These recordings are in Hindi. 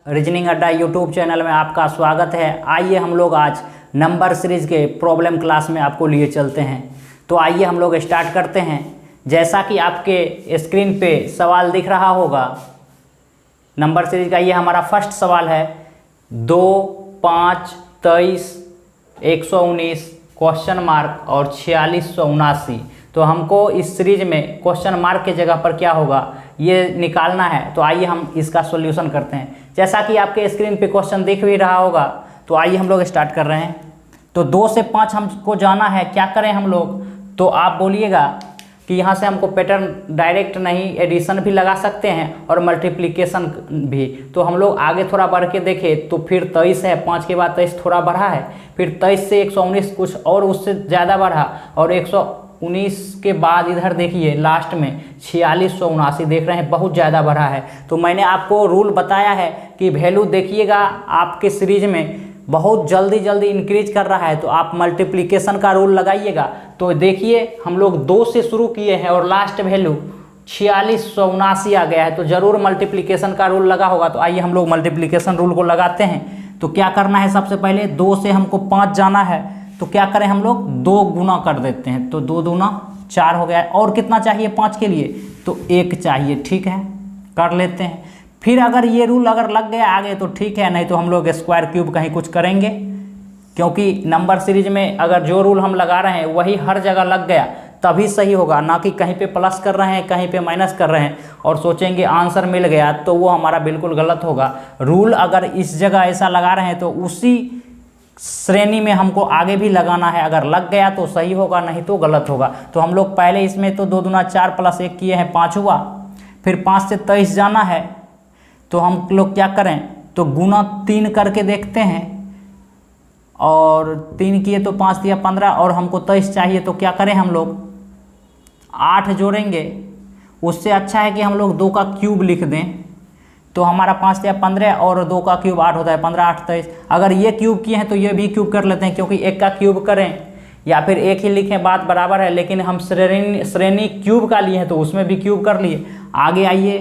रीजनिंग अड्डा यूट्यूब चैनल में आपका स्वागत है। आइए हम लोग आज नंबर सीरीज के प्रॉब्लम क्लास में आपको लिए चलते हैं। तो आइए हम लोग स्टार्ट करते हैं। जैसा कि आपके स्क्रीन पे सवाल दिख रहा होगा नंबर सीरीज का, ये हमारा फर्स्ट सवाल है 2, 5, 23, 119 क्वेश्चन मार्क और 4679। तो हमको इस सीरीज में क्वेश्चन मार्क के जगह पर क्या होगा ये निकालना है। तो आइए हम इसका सॉल्यूशन करते हैं। जैसा कि आपके स्क्रीन पे क्वेश्चन दिख भी रहा होगा, तो आइए हम लोग स्टार्ट कर रहे हैं। तो 2 से 5 हमको जाना है, क्या करें हम लोग? तो आप बोलिएगा कि यहाँ से हमको पैटर्न डायरेक्ट नहीं, एडिशन भी लगा सकते हैं और मल्टीप्लिकेशन भी। तो हम लोग आगे थोड़ा बढ़ के देखें तो फिर 23 है, 5 के बाद 23 थोड़ा बढ़ा है, फिर 23 से 119 कुछ और उससे ज़्यादा बढ़ा, और 119 के बाद इधर देखिए लास्ट में 4679 देख रहे हैं, बहुत ज़्यादा बढ़ा है। तो मैंने आपको रूल बताया है कि वैल्यू देखिएगा आपके सीरीज में बहुत जल्दी इंक्रीज कर रहा है, तो आप मल्टीप्लिकेशन का रूल लगाइएगा। तो देखिए हम लोग 2 से शुरू किए हैं और लास्ट वैल्यू 4679 आ गया है, तो ज़रूर मल्टीप्लिकेशन का रूल लगा होगा। तो आइए हम लोग मल्टीप्लिकेशन रूल को लगाते हैं। तो क्या करना है, सबसे पहले 2 से हमको 5 जाना है, तो क्या करें हम लोग 2 गुना कर देते हैं। तो 2 दूना 4 हो गया है, और कितना चाहिए 5 के लिए? तो 1 चाहिए, ठीक है कर लेते हैं। फिर अगर ये रूल अगर लग गया आगे तो ठीक है, नहीं तो हम लोग स्क्वायर क्यूब कहीं कुछ करेंगे, क्योंकि नंबर सीरीज में अगर जो रूल हम लगा रहे हैं वही हर जगह लग गया तभी सही होगा, ना कि कहीं पे प्लस कर रहे हैं कहीं पे माइनस कर रहे हैं और सोचेंगे आंसर मिल गया, तो वो हमारा बिल्कुल गलत होगा। रूल अगर इस जगह ऐसा लगा रहे हैं तो उसी श्रेणी में हमको आगे भी लगाना है। अगर लग गया तो सही होगा, नहीं तो गलत होगा। तो हम लोग पहले इसमें तो 2 दूना 4 प्लस 1 किए हैं, 5 हुआ। फिर 5 से 23 जाना है, तो हम लोग क्या करें, तो गुना 3 करके देखते हैं, और 3 किए तो 5 दिया 15, और हमको 23 चाहिए, तो क्या करें हम लोग 8 जोड़ेंगे। उससे अच्छा है कि हम लोग 2 का क्यूब लिख दें, तो हमारा 5 दिया 15 और 2 का क्यूब 8 होता है, 15 8 23। अगर ये क्यूब किए हैं तो ये भी क्यूब कर लेते हैं, क्योंकि 1 का क्यूब करें या फिर 1 ही लिखें बात बराबर है। लेकिन हम श्रेणी क्यूब का लिए हैं तो उसमें भी क्यूब कर लिए। आगे आइए,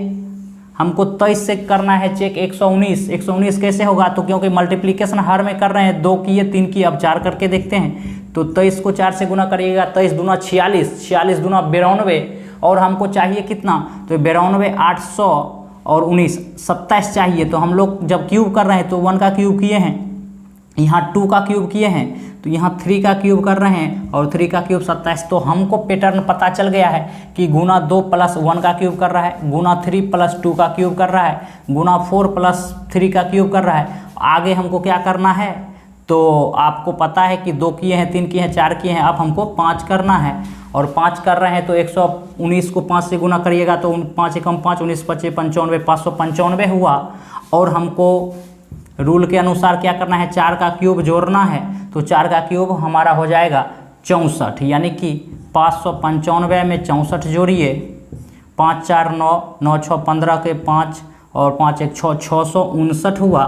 हमको 23 से करना है चेक 119 कैसे होगा, तो क्योंकि मल्टीप्लिकेशन हर में कर रहे हैं, 2 किए 3 किए, अब 4 करके देखते हैं। तो 23 को 4 से गुना करिएगा, 23 दूना 46, 46 दूना 92, और हमको चाहिए कितना, तो 92 800 और 19 27 चाहिए। तो हम लोग जब क्यूब कर रहे हैं तो 1 का क्यूब किए हैं, यहाँ 2 का क्यूब किए हैं, तो यहाँ 3 का क्यूब कर रहे हैं, और 3 का क्यूब 27। तो हमको पैटर्न पता चल गया है कि गुना 2 प्लस 1 का क्यूब कर रहा है, गुना 3 प्लस 2 का क्यूब कर रहा है, गुना 4 प्लस 3 का क्यूब कर रहा है। आगे हमको क्या करना है, तो आपको पता है कि 2 किए हैं 3 किए हैं 4 किए हैं, अब हमको 5 करना है, और 5 कर रहे हैं तो 119 को 5 से गुना करिएगा, तो 5 एकम 5, 19 25 95, 595 हुआ। और हमको रूल के अनुसार क्या करना है, 4 का क्यूब जोड़ना है, तो 4 का क्यूब हमारा हो जाएगा 64, यानी कि 595 में 64 जोड़िए, 5 4 9, 9 6 15 के 5 और 5 1 6, 659 हुआ,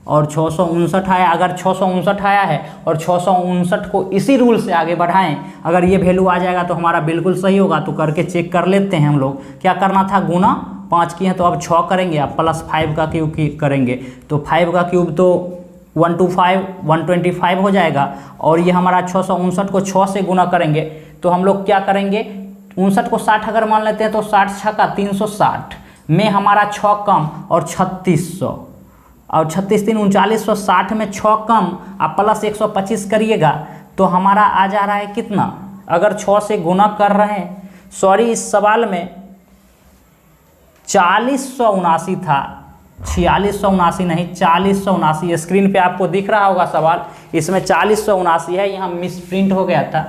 और 659 आया। अगर 659 आया है और 659 को इसी रूल से आगे बढ़ाएं, अगर ये वैल्यू आ जाएगा तो हमारा बिल्कुल सही होगा। तो करके चेक कर लेते हैं हम लोग। क्या करना था, गुना 5 किए हैं तो अब 6 करेंगे, अब प्लस 5 का क्यूब करेंगे, तो 5 का क्यूब तो 125 हो जाएगा, और ये हमारा 659 को 6 से गुना करेंगे, तो हम लोग क्या करेंगे, 59 को 60 अगर मान लेते हैं तो 60 6 का 360 में हमारा 6 कम और 3600, और 36 3 3960 में 6 कम आप प्लस 125 करिएगा, तो हमारा आ जा रहा है कितना, अगर 6 से गुना कर रहे हैं, सॉरी इस सवाल में 4079 था, 4679 नहीं 4079। स्क्रीन पे आपको दिख रहा होगा सवाल, इसमें 4079 है, यहाँ मिस प्रिंट हो गया था,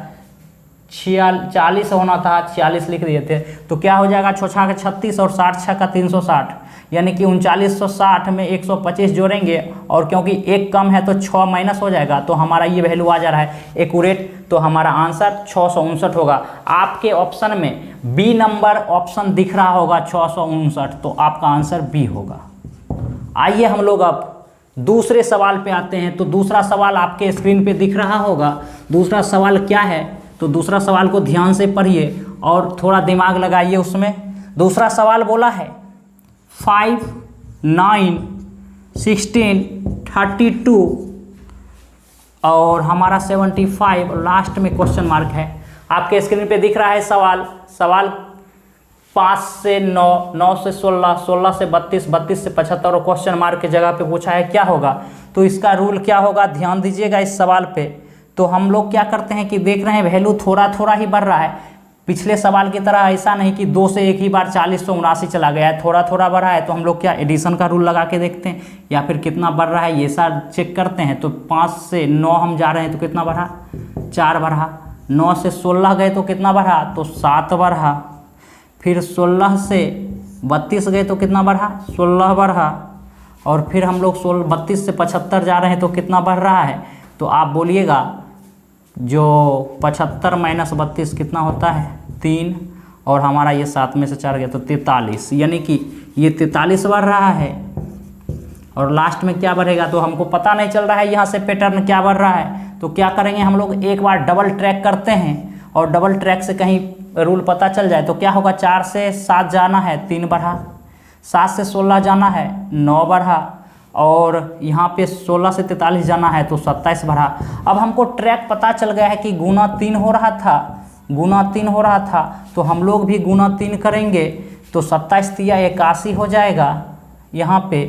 40 होना था, 46 लिख दिए थे। तो क्या हो जाएगा, 6 6 का 36 और 60 6 का 360, यानी कि 3960 में 125 जोड़ेंगे, और क्योंकि 1 कम है तो 6 माइनस हो जाएगा, तो हमारा ये वैल्यू आ जा रहा है एक्यूरेट। तो हमारा आंसर 659 होगा। आपके ऑप्शन में बी नंबर ऑप्शन दिख रहा होगा 659, तो आपका आंसर बी होगा। आइए हम लोग अब दूसरे सवाल पे आते हैं। तो दूसरा सवाल आपके स्क्रीन पे दिख रहा होगा। दूसरा सवाल क्या है, तो दूसरा सवाल को ध्यान से पढ़िए और थोड़ा दिमाग लगाइए उसमें। दूसरा सवाल बोला है 5 9 16, 32 और हमारा 75 और लास्ट में क्वेश्चन मार्क है। आपके स्क्रीन पे दिख रहा है सवाल 5 से 9, 9 से 16, 16 से 32, 32 से 75 और क्वेश्चन मार्क की जगह पे पूछा है क्या होगा। तो इसका रूल क्या होगा, ध्यान दीजिएगा इस सवाल पे। तो हम लोग क्या करते हैं कि देख रहे हैं वैल्यू थोड़ा थोड़ा ही बढ़ रहा है, पिछले सवाल की तरह ऐसा नहीं कि 2 से एक ही बार 4079 चला गया है, थोड़ा थोड़ा बढ़ा है। तो हम लोग क्या एडिशन का रूल लगा के देखते हैं या फिर कितना बढ़ रहा है ये सब चेक करते हैं। तो 5 से 9 हम जा रहे हैं तो कितना बढ़ा, 4 बढ़ा। 9 से 16 गए तो कितना बढ़ा, तो 7 बढ़ा। फिर 16 से 32 गए तो कितना बढ़ा, 16 बढ़ा। और फिर हम लोग 32 से 75 जा रहे हैं तो कितना बढ़ रहा है। तो आप बोलिएगा जो 75 माइनस 32 कितना होता है, 3, और हमारा ये 7 में से 4 गया तो 43, यानी कि ये 43 बढ़ रहा है। और लास्ट में क्या बढ़ेगा तो हमको पता नहीं चल रहा है यहाँ से पैटर्न क्या बढ़ रहा है। तो क्या करेंगे हम लोग, एक बार डबल ट्रैक करते हैं और डबल ट्रैक से कहीं रूल पता चल जाए तो क्या होगा। 4 से 7 जाना है, 3 बढ़ा। 7 से 16 जाना है, 9 बढ़ा। और यहाँ पे 16 से 43 जाना है तो 27 बढ़ा। अब हमको ट्रैक पता चल गया है कि गुना 3 हो रहा था, गुना 3 हो रहा था। तो हम लोग भी गुना 3 करेंगे तो 27 तिया 81 हो जाएगा यहाँ पे।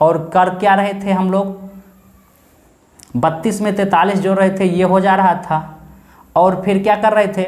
और कर क्या रहे थे हम लोग, 32 में 43 जोड़ रहे थे, ये हो जा रहा था। और फिर क्या कर रहे थे,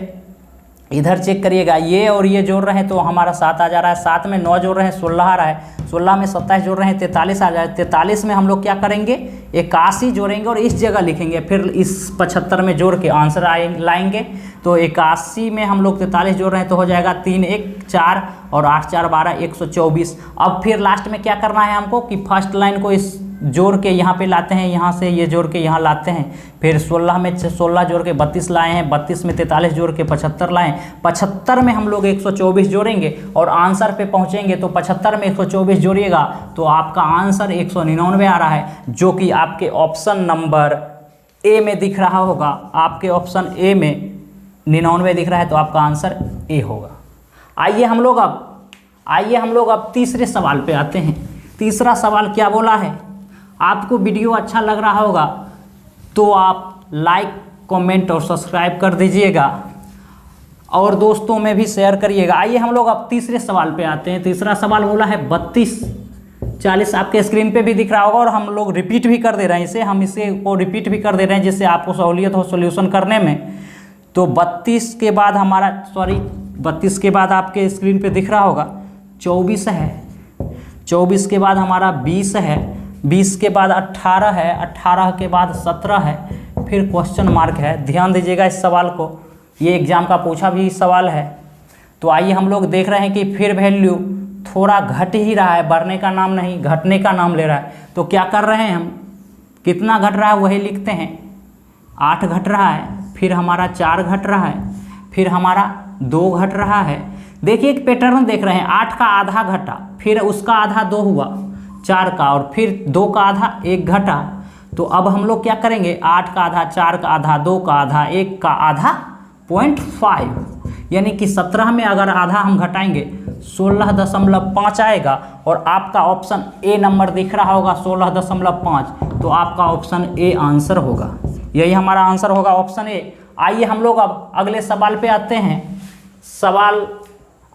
इधर चेक करिएगा, ये और ये जोड़ रहे हैं तो हमारा 7 आ जा रहा है। 7 में 9 जोड़ रहे हैं, 16 आ रहा है। 16 में 27 जोड़ रहे हैं, 43 आ जाए। 43 में हम लोग क्या करेंगे, 81 जोड़ेंगे और इस जगह लिखेंगे। फिर इस 75 में जोड़ के आंसर लाएंगे। तो 81 में हम लोग 43 जोड़ रहे हैं तो हो जाएगा 3 1 4 और 8 4 12, 124। अब फिर लास्ट में क्या करना है हमको कि फर्स्ट लाइन को इस जोड़ के यहाँ पे लाते हैं, यहाँ से ये जोड़ के यहाँ लाते हैं। फिर 16 में 16 जोड़ के 32 लाए हैं, 32 में 43 जोड़ के 75 लाए। 75 में हम लोग 124 जोड़ेंगे और आंसर पे पहुँचेंगे। तो 75 में 124 जोड़िएगा तो आपका आंसर 199 आ रहा है, जो कि आपके ऑप्शन नंबर ए में दिख रहा होगा। आपके ऑप्शन ए में 99 दिख रहा है तो आपका आंसर ए होगा। आइए हम लोग अब तीसरे सवाल पे आते हैं। तीसरा सवाल क्या बोला है। आपको वीडियो अच्छा लग रहा होगा तो आप लाइक, कमेंट और सब्सक्राइब कर दीजिएगा और दोस्तों में भी शेयर करिएगा। आइए हम लोग अब तीसरे सवाल पे आते हैं। तीसरा सवाल बोला है 32 40, आपके स्क्रीन पे भी दिख रहा होगा और हम लोग रिपीट भी कर दे रहे हैं इसे, हम इसे को रिपीट भी कर दे रहे हैं जिससे आपको सहूलियत हो सॉल्यूशन करने में। तो 32 के बाद हमारा 32 के बाद आपके स्क्रीन पे दिख रहा होगा 24 है। 24 के बाद हमारा 20 है। 20 के बाद 18 है। 18 के बाद 17 है। फिर क्वेश्चन मार्क है। ध्यान दीजिएगा इस सवाल को, ये एग्जाम का पूछा भी सवाल है। तो आइए हम लोग देख रहे हैं कि फिर वैल्यू थोड़ा घट ही रहा है, बढ़ने का नाम नहीं, घटने का नाम ले रहा है। तो क्या कर रहे हैं हम, कितना घट रहा है वही लिखते हैं। 8 घट रहा है, फिर हमारा 4 घट रहा है, फिर हमारा 2 घट रहा है। देखिए एक पैटर्न देख रहे हैं, 8 का आधा घटा, फिर उसका आधा 2 हुआ 4 का, और फिर 2 का आधा 1 घटा। तो अब हम लोग क्या करेंगे, 8 का आधा, 4 का आधा, 2 का आधा, 1 का आधा 0.5, यानी कि 17 में अगर आधा हम घटाएंगे 16.5 आएगा। और आपका ऑप्शन ए नंबर दिख रहा होगा 16.5, तो आपका ऑप्शन ए आंसर होगा। यही हमारा आंसर होगा, ऑप्शन ए। आइए हम लोग अब अगले सवाल पे आते हैं। सवाल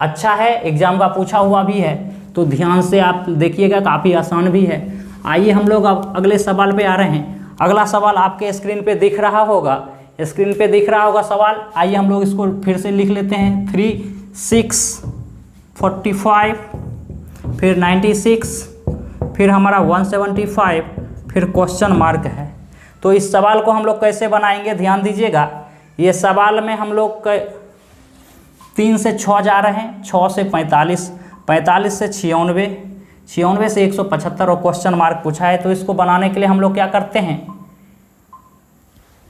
अच्छा है, एग्जाम का पूछा हुआ भी है, तो ध्यान से आप देखिएगा, काफ़ी आसान भी है। आइए हम लोग अब अगले सवाल पे आ रहे हैं। अगला सवाल आपके स्क्रीन पे दिख रहा होगा, स्क्रीन पे दिख रहा होगा सवाल। आइए हम लोग इसको फिर से लिख लेते हैं। 3 6 45, फिर 96, फिर हमारा 175, फिर क्वेश्चन मार्क है। तो इस सवाल को हम लोग कैसे बनाएंगे, ध्यान दीजिएगा। ये सवाल में हम लोग 3 से 6 जा रहे हैं, 6 से 45, 45 से 96, 96 से 175 और क्वेश्चन मार्क पूछा है। तो इसको बनाने के लिए हम लोग क्या करते हैं,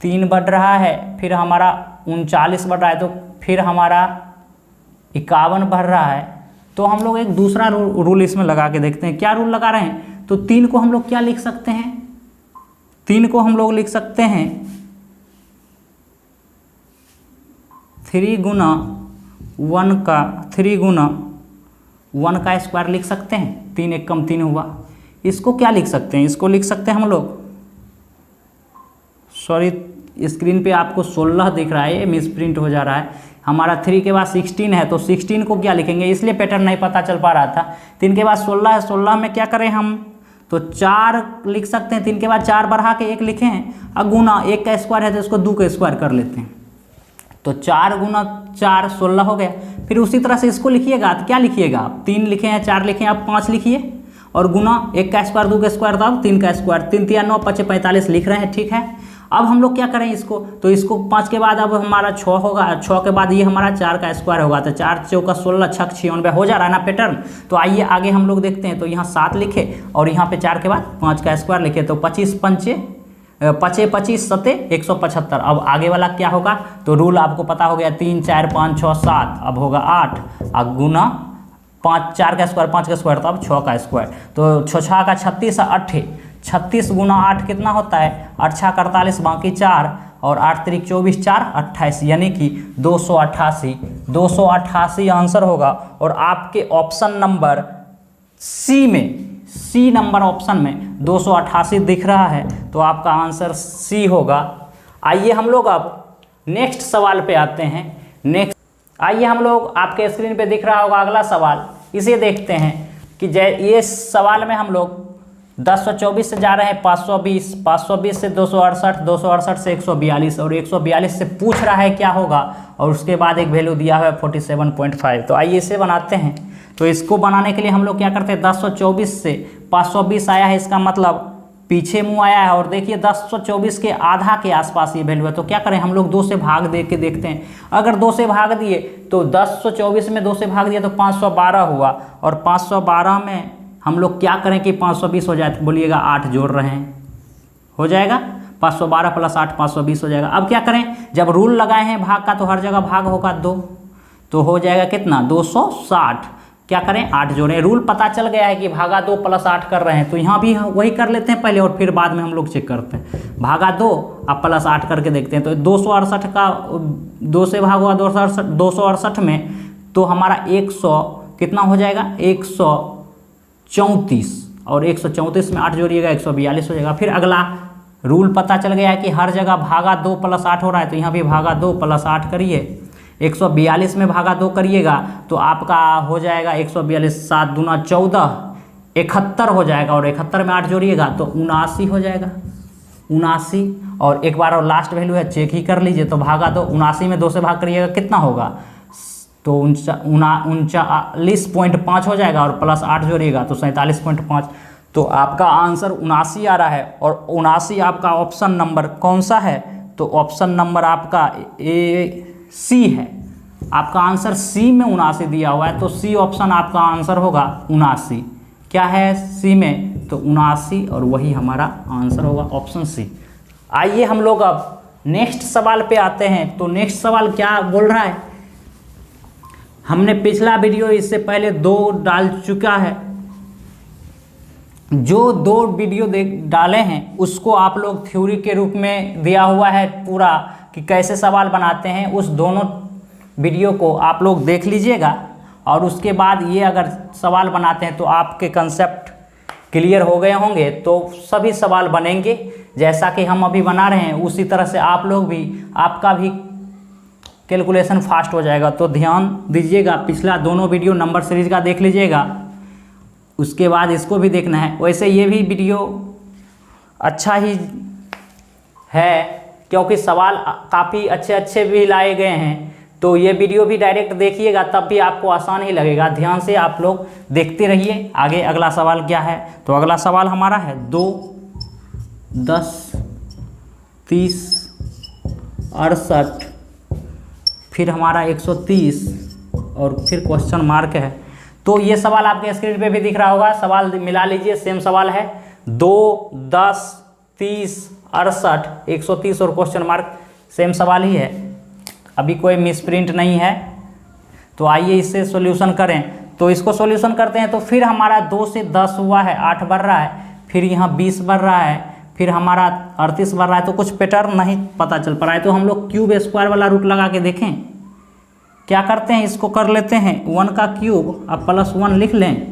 3 बढ़ रहा है, फिर हमारा 39 बढ़ रहा है, तो फिर हमारा 51 बढ़ रहा है। तो हम लोग एक दूसरा रूल इसमें लगा के देखते हैं। क्या रूल लगा रहे हैं, तो 3 को हम लोग क्या लिख सकते हैं, 3 को हम लोग लिख सकते हैं 3 गुना 1 का 3 गुना 1 का स्क्वायर लिख सकते हैं। 3 1 कम 3 हुआ, इसको क्या लिख सकते हैं, इसको लिख सकते हैं हम लोग, सॉरी स्क्रीन पे आपको 16 दिख रहा है, ये मिस प्रिंट हो जा रहा है। हमारा 3 के बाद 16 है, तो 16 को क्या लिखेंगे, इसलिए पैटर्न नहीं पता चल पा रहा था। 3 के बाद 16 है, 16 में क्या करें हम, तो 4 लिख सकते हैं। 3 के बाद 4 बढ़ा के 1 लिखे हैं, और गुना 1 का स्क्वायर है तो इसको 2 का स्क्वायर कर लेते हैं, तो 4 गुना 4 16 हो गया। फिर उसी तरह से इसको लिखिएगा, तो क्या लिखिएगा आप, 3 लिखे हैं, 4 लिखे हैं, आप 5 लिखिए, और गुना 1 का स्क्वायर 2 का स्क्वायर था 3 का स्क्वायर, 3 3 9 5 45 लिख रहे हैं, ठीक है। अब हम लोग क्या करें इसको, तो इसको 5 के बाद अब हमारा 6 होगा, 6 के बाद ये हमारा 4 का स्क्वायर होगा, तो 4 चौका 16 6 96 हो जा रहा है ना पैटर्न। तो आइए आगे हम लोग देखते हैं, तो यहाँ 7 लिखे और यहाँ पे 4 के बाद 5 का स्क्वायर लिखे, तो 25 पंचे 25 सते 175। अब आगे वाला क्या होगा, तो रूल आपको पता हो गया, 3 4 5 6 7, अब होगा 8, और गुना 5 4 का स्क्वायर 5 का स्क्वायर, तो अब 6 का स्क्वायर, तो 6 का 36 8 36 गुना 8 कितना होता है, 8 6 48 बाकी 4, और 8 3 24 4 28, यानी कि 288 आंसर होगा। और आपके ऑप्शन नंबर सी में, सी नंबर ऑप्शन में 288 दिख रहा है, तो आपका आंसर सी होगा। आइए हम लोग अब नेक्स्ट सवाल पे आते हैं। नेक्स्ट आइए हम लोग, आपके स्क्रीन पे दिख रहा होगा अगला सवाल, इसे देखते हैं कि ये सवाल में हम लोग 1024 से जा रहे हैं 520, 520 से 268, 268 से 142, और 142 से पूछ रहा है क्या होगा, और उसके बाद एक वैल्यू दिया हुआ है 47.5। तो आइए इसे बनाते हैं। तो इसको बनाने के लिए हम लोग क्या करते हैं, 1024 से 520 आया है, इसका मतलब पीछे मुँह आया है, और देखिए 1024 के आधा के आसपास ये वैल्यू है, तो क्या करें हम लोग 2 से भाग दे के देखते हैं। अगर 2 से भाग दिए तो 1024 में 2 से भाग दिया तो 512 हुआ, और 512 में हम लोग क्या करें कि 520 हो जाए, तो बोलिएगा 8 जोड़ रहे हैं, हो जाएगा 512 + 8 520 हो जाएगा। अब क्या करें, जब रूल लगाए हैं भाग का तो हर जगह भाग होगा 2, तो हो जाएगा कितना 260। क्या करें 8 जोड़ें, रूल पता चल गया है कि भागा 2 + 8 कर रहे हैं, तो यहाँ भी वही कर लेते हैं पहले, और फिर बाद में हम लोग चेक करते हैं। भागा 2 अब +8 करके देखते हैं, तो 268 का 2 से भाग हुआ 268 में, तो हमारा 100 कितना हो जाएगा 134, और 134 में 8 जोड़िएगा 142 हो जाएगा। फिर अगला रूल पता चल गया है कि हर जगह भागा 2 + 8 हो रहा है, तो यहाँ भी भागा 2 + 8 करिए, 142 में भागा 2 करिएगा तो आपका हो जाएगा 142, 7 दूना 14, 71 हो जाएगा, और 71 में 8 जोड़िएगा तो 79 हो जाएगा, 79। और एक बार और लास्ट वैल्यू है, चेक ही कर लीजिए, तो भागा 2, 79 में 2 से भाग करिएगा कितना होगा, तो 39.5 हो जाएगा, और +8 जोड़िएगा तो 47.5। तो आपका आंसर 79 आ रहा है, और 79 आपका ऑप्शन नंबर कौन सा है, तो ऑप्शन नंबर आपका सी है। आपका आंसर सी में 79 दिया हुआ है, तो सी ऑप्शन आपका आंसर होगा 79। क्या है सी में, तो 79, और वही हमारा आंसर होगा ऑप्शन सी। आइए हम लोग अब नेक्स्ट सवाल पे आते हैं। तो नेक्स्ट सवाल क्या बोल रहा है, हमने पिछला वीडियो इससे पहले 2 डाल चुका है, जो 2 वीडियो डाले हैं उसको आप लोग थ्योरी के रूप में दिया हुआ है पूरा कि कैसे सवाल बनाते हैं, उस दोनों वीडियो को आप लोग देख लीजिएगा, और उसके बाद ये अगर सवाल बनाते हैं तो आपके कंसेप्ट क्लियर हो गए होंगे, तो सभी सवाल बनेंगे जैसा कि हम अभी बना रहे हैं, उसी तरह से आप लोग भी, आपका भी कैलकुलेशन फास्ट हो जाएगा। तो ध्यान दीजिएगा, पिछला दोनों वीडियो नंबर सीरीज का देख लीजिएगा, उसके बाद इसको भी देखना है। वैसे ये भी वीडियो अच्छा ही है, क्योंकि सवाल काफ़ी अच्छे भी लाए गए हैं, तो ये वीडियो भी डायरेक्ट देखिएगा, तब भी आपको आसान ही लगेगा। ध्यान से आप लोग देखते रहिए। आगे अगला सवाल क्या है, तो अगला सवाल हमारा है 2 10 30 68, फिर हमारा 130, और फिर क्वेश्चन मार्क है। तो ये सवाल आपके स्क्रीन पे भी दिख रहा होगा, सवाल मिला लीजिए, सेम सवाल है 2 10 30 68 130 और क्वेश्चन मार्क, सेम सवाल ही है, अभी कोई मिसप्रिंट नहीं है। तो आइए इससे सॉल्यूशन करें। तो इसको सॉल्यूशन करते हैं, तो फिर हमारा 2 से 10 हुआ है, 8 बढ़ रहा है, फिर यहाँ 20 बढ़ रहा है, फिर हमारा 38 बढ़ रहा है, तो कुछ पैटर्न नहीं पता चल पा रहा है। तो हम लोग क्यूब स्क्वायर वाला रूट लगा के देखें, क्या करते हैं, इसको कर लेते हैं 1 का क्यूब, अब +1 लिख लें,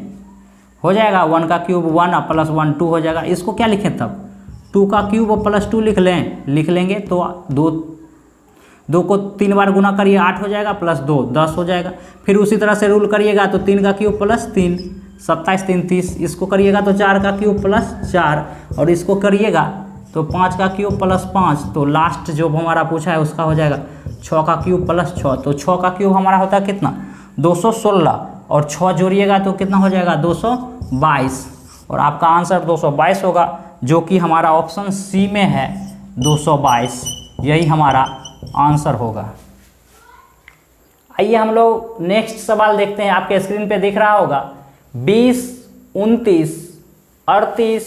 हो जाएगा। 1 का क्यूब 1 प्लस 1 2 हो जाएगा। इसको क्या लिखें तब 2 का क्यूब प्लस 2 लिख लेंगे तो 2 को 3 बार गुना करिए 8 हो जाएगा प्लस 2 10 हो जाएगा। फिर उसी तरह से रूल करिएगा तो 3 का क्यूब प्लस 3 27 3 30, इसको करिएगा तो 4 का क्यूब प्लस 4 और इसको करिएगा तो 5 का क्यूब प्लस 5, तो लास्ट जो हमारा पूछा है उसका हो जाएगा 6 का क्यूब प्लस 6। तो 6 का क्यूब हमारा होता है कितना 216 और 6 जोड़िएगा तो कितना हो जाएगा 222 और आपका आंसर 222 होगा, जो कि हमारा ऑप्शन सी में है 222, यही हमारा आंसर होगा। आइए हम लोग नेक्स्ट सवाल देखते हैं। आपके स्क्रीन पे दिख रहा होगा 20 29 38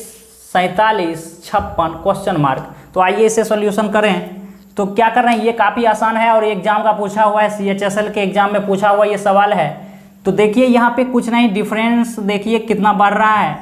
47 56 क्वेश्चन मार्क। तो आइए इसे सॉल्यूशन करें। तो क्या कर रहे हैं, ये काफ़ी आसान है और एग्जाम का पूछा हुआ है, CHSL के एग्जाम में पूछा हुआ ये सवाल है। तो देखिए यहाँ पे कुछ नहीं, डिफरेंस देखिए कितना बढ़ रहा है।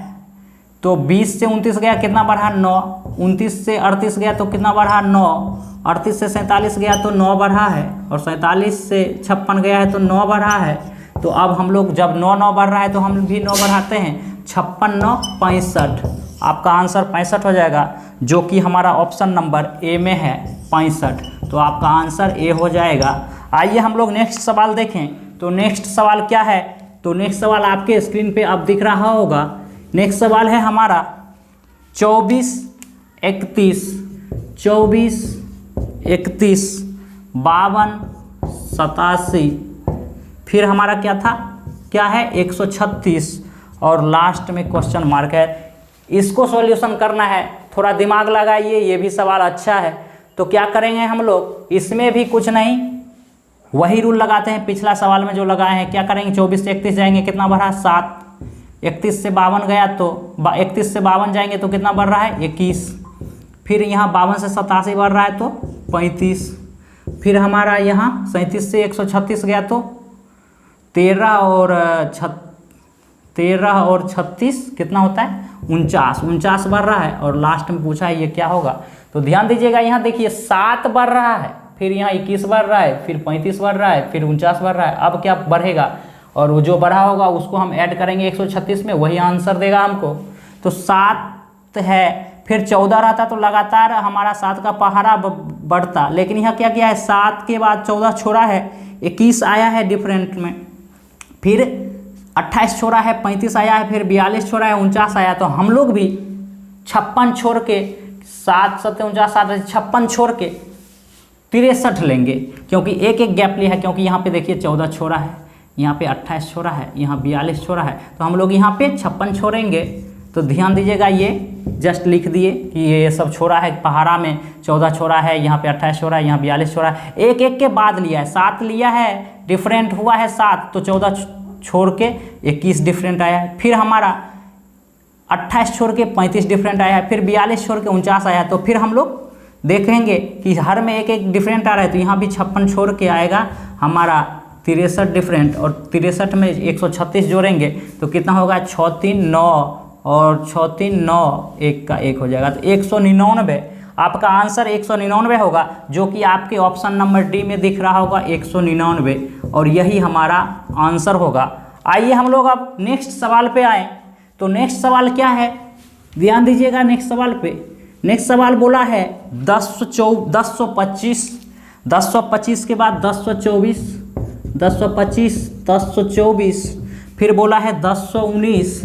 तो 20 से 29 गया कितना बढ़ा 9, 29 से 38 गया तो कितना बढ़ा 9, 38 से 47 गया तो 9 बढ़ा है और 47 से 56 गया है तो 9 बढ़ा है। तो अब हम लोग जब 9 बढ़ रहा है तो हम भी 9 बढ़ाते हैं, 56 9 65, आपका आंसर 65 हो जाएगा, जो कि हमारा ऑप्शन नंबर ए में है 65। तो आपका आंसर ए हो जाएगा। आइए हम लोग नेक्स्ट सवाल देखें। तो नेक्स्ट सवाल क्या है, तो नेक्स्ट सवाल आपके स्क्रीन पे अब दिख रहा होगा। नेक्स्ट सवाल है हमारा 24 31 24 31 52 87, फिर हमारा क्या है 136 और लास्ट में क्वेश्चन मार्क है। इसको सॉल्यूशन करना है, थोड़ा दिमाग लगाइए, ये भी सवाल अच्छा है। तो क्या करेंगे हम लोग, इसमें भी कुछ नहीं, वही रूल लगाते हैं पिछला सवाल में जो लगाए हैं। क्या करेंगे 24 से 31 जाएंगे कितना बढ़ा 7, 31 से 52 गया तो 31 से 52 जाएंगे तो कितना बढ़ रहा है 21, फिर यहाँ 52 से 87 बढ़ रहा है तो 35, फिर हमारा यहाँ 37 से 136 गया तो 13 और 36 कितना होता है 49 बढ़ रहा है और लास्ट में पूछा है ये क्या होगा। तो ध्यान दीजिएगा, यहाँ देखिए 7 बढ़ रहा है, फिर यहाँ 21 बढ़ रहा है, फिर 35 बढ़ रहा है, फिर 49 बढ़ रहा है। अब क्या बढ़ेगा और वो जो बढ़ा होगा उसको हम ऐड करेंगे 136 में, वही आंसर देगा हमको। तो 7 है, फिर 14 रहता तो लगातार हमारा 7 का पहाड़ा बढ़ता, लेकिन यहाँ क्या किया है 7 के बाद 14 छोड़ा है, 21 आया है डिफरेंट में, फिर 28 छोड़ा है, 35 आया है, फिर 42 छोड़ा है, 49 आया। तो हम लोग भी 56 छोड़ के 7 7 49 56 छोड़ के 63 लेंगे, क्योंकि एक गैप लिया है, क्योंकि यहाँ पे देखिए 14 छोड़ा है, यहाँ पे 28 छोड़ा है, यहाँ 42 छोड़ा है, तो हम लोग यहाँ पे 56 छोड़ेंगे। तो ध्यान दीजिएगा, ये जस्ट लिख दिए कि ये सब छोड़ा है, पहाड़ा में 14 छोड़ा है, यहाँ पे 28 छोड़ा है, यहाँ 42 छोड़ा है, एक के बाद लिया है। 7 लिया है, डिफरेंट हुआ है 7, तो 14 छोड़ के 21 डिफरेंट आया है, फिर हमारा 28 छोड़ के 35 डिफरेंट आया है, फिर 42 छोड़ के 49 आया है। तो फिर हम लोग देखेंगे कि हर में एक डिफरेंट आ रहा है, तो यहाँ भी 56 छोड़ के आएगा हमारा 63 डिफरेंट, और 63 में 136 जोड़ेंगे तो कितना होगा 6 3 9 और 6 3 9 1 का 1 हो जाएगा। तो 199, आपका आंसर 199 होगा, जो कि आपके ऑप्शन नंबर डी में दिख रहा होगा 199, और यही हमारा आंसर होगा। आइए हम लोग अब नेक्स्ट सवाल पे आए। तो नेक्स्ट सवाल क्या है, ध्यान दीजिएगा नेक्स्ट सवाल पे। नेक्स्ट सवाल बोला है 1025, 1025 के बाद 1024, 1025 1024, फिर बोला है 1019,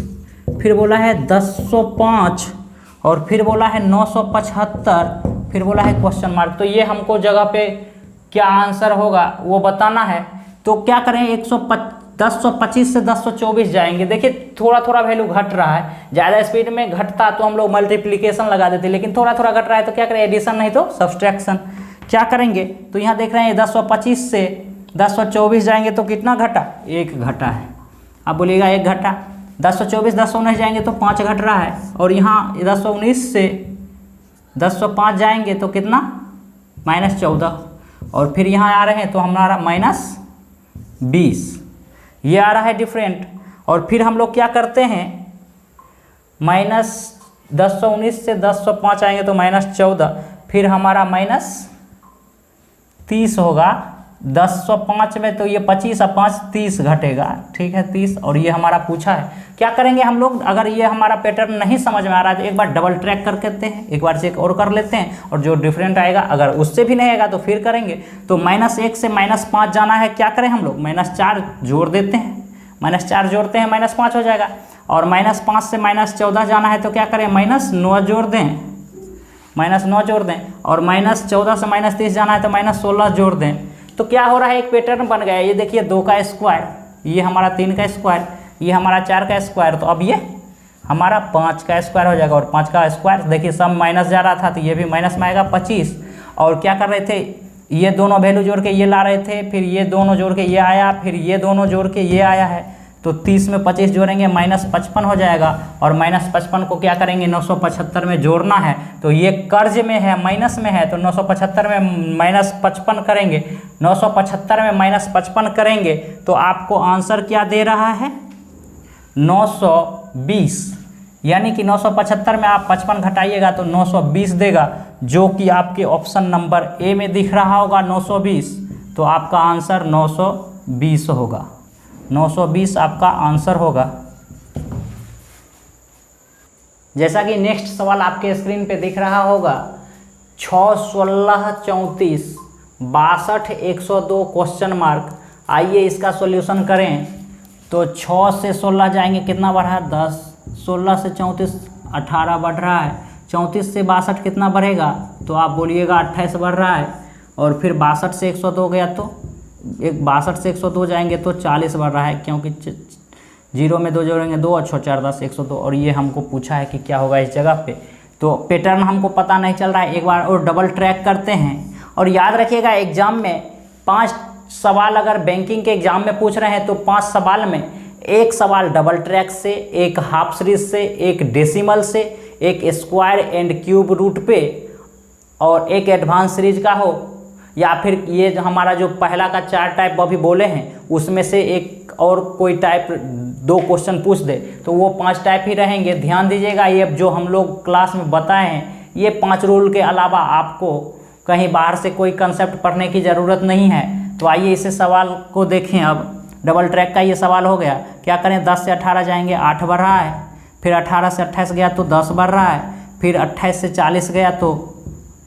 फिर बोला है 1005 और फिर बोला है 975, फिर बोला है क्वेश्चन मार्क। तो ये हमको जगह पे क्या आंसर होगा वो बताना है। तो क्या करें 1025 से 1024 जाएंगे। देखिए थोड़ा थोड़ा वैल्यू घट रहा है, ज़्यादा स्पीड में घटता तो हम लोग मल्टीप्लिकेशन लगा देते, लेकिन थोड़ा थोड़ा घट रहा है तो क्या करें एडिशन नहीं तो सब्सट्रैक्शन। क्या करेंगे, तो यहाँ देख रहे हैं 1025 से 1024 जाएंगे तो कितना घटा 1 घटा है। अब बोलिएगा 1 घटा, 1024 1019 जाएंगे तो 5 घट रहा है, और यहाँ 1019 से 1005 जाएंगे तो कितना -14, और फिर यहाँ आ रहे हैं तो हमारा -20, ये आ रहा है डिफरेंट। और फिर हम लोग क्या करते हैं, -1019 से 1005 आएंगे तो -14, फिर हमारा -30 होगा, 1005 में तो ये 25 और 5 30 घटेगा, ठीक है 30। और ये हमारा पूछा है, क्या करेंगे हम लोग, अगर ये हमारा पैटर्न नहीं समझ में आ रहा है तो एक बार डबल ट्रैक कर लेते हैं, एक बार चेक और कर लेते हैं, और जो डिफरेंट आएगा अगर उससे भी नहीं आएगा तो फिर करेंगे। तो -1 से -5 जाना है, क्या करें हम लोग, -4 जोड़ देते हैं, -4 जोड़ते हैं -5 हो जाएगा। और -5 से -14 जाना है तो क्या करें, -9 जोड़ दें, -9 जोड़ दें। और -14 से -30 जाना है तो -16 जोड़ दें। तो क्या हो रहा है, एक पैटर्न बन गया। ये देखिए 2 का स्क्वायर, ये हमारा 3 का स्क्वायर, ये हमारा 4 का स्क्वायर, तो अब ये हमारा 5 का स्क्वायर हो जाएगा। और 5 का स्क्वायर देखिए सब माइनस जा रहा था तो ये भी माइनस में आएगा 25। और क्या कर रहे थे, ये दोनों वैल्यू जोड़ के ये ला रहे थे, फिर ये दोनों जोड़ के ये आया, फिर ये दोनों जोड़ के ये आया है। तो 30 में 25 जोड़ेंगे -55 हो जाएगा। और -55 को क्या करेंगे, 975 में जोड़ना है। तो ये कर्ज में है, माइनस में है, तो 975 में -55 करेंगे, 975 में -55 करेंगे तो आपको आंसर क्या दे रहा है, 920। यानी कि 975 में आप 55 घटाइएगा तो 920 देगा, जो कि आपके ऑप्शन नंबर ए में दिख रहा होगा 920। तो आपका आंसर 920 होगा, 920 आपका आंसर होगा। जैसा कि नेक्स्ट सवाल आपके स्क्रीन पे दिख रहा होगा, 6, 16, 34, 62, 102 क्वेश्चन मार्क। आइए इसका सॉल्यूशन करें। तो 6 से 16 जाएंगे, कितना बढ़ा, 10, 16 से 34 18 बढ़ रहा है, 34 से 62 कितना बढ़ेगा, तो आप बोलिएगा 28 बढ़ रहा है। और फिर 62 से 102 गया तो 62 से 102 जाएंगे तो 40 बढ़ रहा है, क्योंकि 0 में 2 जोड़ेंगे 2 और 4 10 102। और ये हमको पूछा है कि क्या होगा इस जगह पे। तो पैटर्न हमको पता नहीं चल रहा है, एक बार और डबल ट्रैक करते हैं। और याद रखिएगा एग्जाम में 5 सवाल अगर बैंकिंग के एग्जाम में पूछ रहे हैं तो 5 सवाल में एक सवाल डबल ट्रैक से, एक हाफ सीरीज से, एक डेसिमल से, एक स्क्वायर एंड क्यूब रूट पे, और एक एडवांस सीरीज का हो, या फिर ये जो हमारा जो पहला का 4 टाइप अभी बोले हैं उसमें से एक और कोई टाइप 2 क्वेश्चन पूछ दे, तो वो 5 टाइप ही रहेंगे। ध्यान दीजिएगा, ये जो हम लोग क्लास में बताए हैं ये 5 रूल के अलावा आपको कहीं बाहर से कोई कंसेप्ट पढ़ने की ज़रूरत नहीं है। तो आइए इसे सवाल को देखें। अब डबल ट्रैक का ये सवाल हो गया, क्या करें, 10 से 18 जाएंगे 8 बढ़ रहा है, फिर 18 से 28 गया तो 10 बढ़ रहा है, फिर 28 से 40 गया तो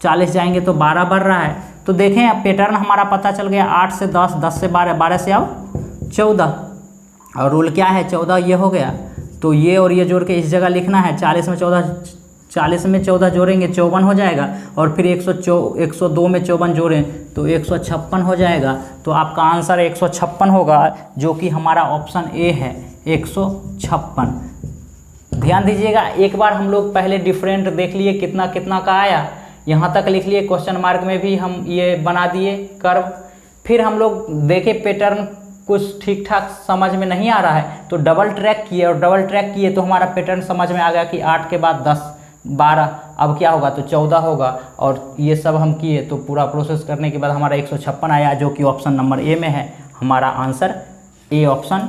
40 जाएंगे तो 12 बढ़ रहा है। तो देखें अब पैटर्न हमारा पता चल गया, 8 से 10, 10 से 12, 12 से आओ 14, और रूल क्या है 14 ये हो गया। तो ये और ये जोड़ के इस जगह लिखना है, 40 में 14 जोड़ेंगे 54 हो जाएगा। और फिर 102 में 54 जोड़ें तो 156 हो जाएगा। तो आपका आंसर 156 होगा, जो कि हमारा ऑप्शन ए है 156। ध्यान दीजिएगा, एक बार हम लोग पहले डिफरेंट देख लिए कितना कितना का आया, यहाँ तक लिख लिए, क्वेश्चन मार्क में भी हम ये बना दिए कर्व। फिर हम लोग देखे पैटर्न कुछ ठीक ठाक समझ में नहीं आ रहा है तो डबल ट्रैक किए, और डबल ट्रैक किए तो हमारा पैटर्न समझ में आ गया कि 8 के बाद 10 12, अब क्या होगा तो 14 होगा। और ये सब हम किए तो पूरा प्रोसेस करने के बाद हमारा 156 आया, जो कि ऑप्शन नंबर ए में है। हमारा आंसर ए ऑप्शन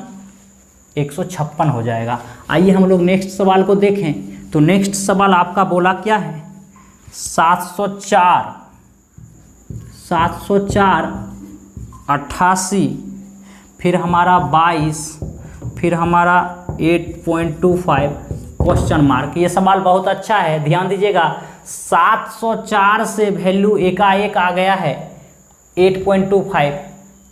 156 हो जाएगा। आइए हम लोग नेक्स्ट सवाल को देखें। तो नेक्स्ट सवाल आपका बोला क्या है, 704, 88, फिर हमारा 22, फिर हमारा 8.25 क्वेश्चन मार्क। ये सवाल बहुत अच्छा है, ध्यान दीजिएगा। 704 से वैल्यू एकाएक आ गया है 8.25,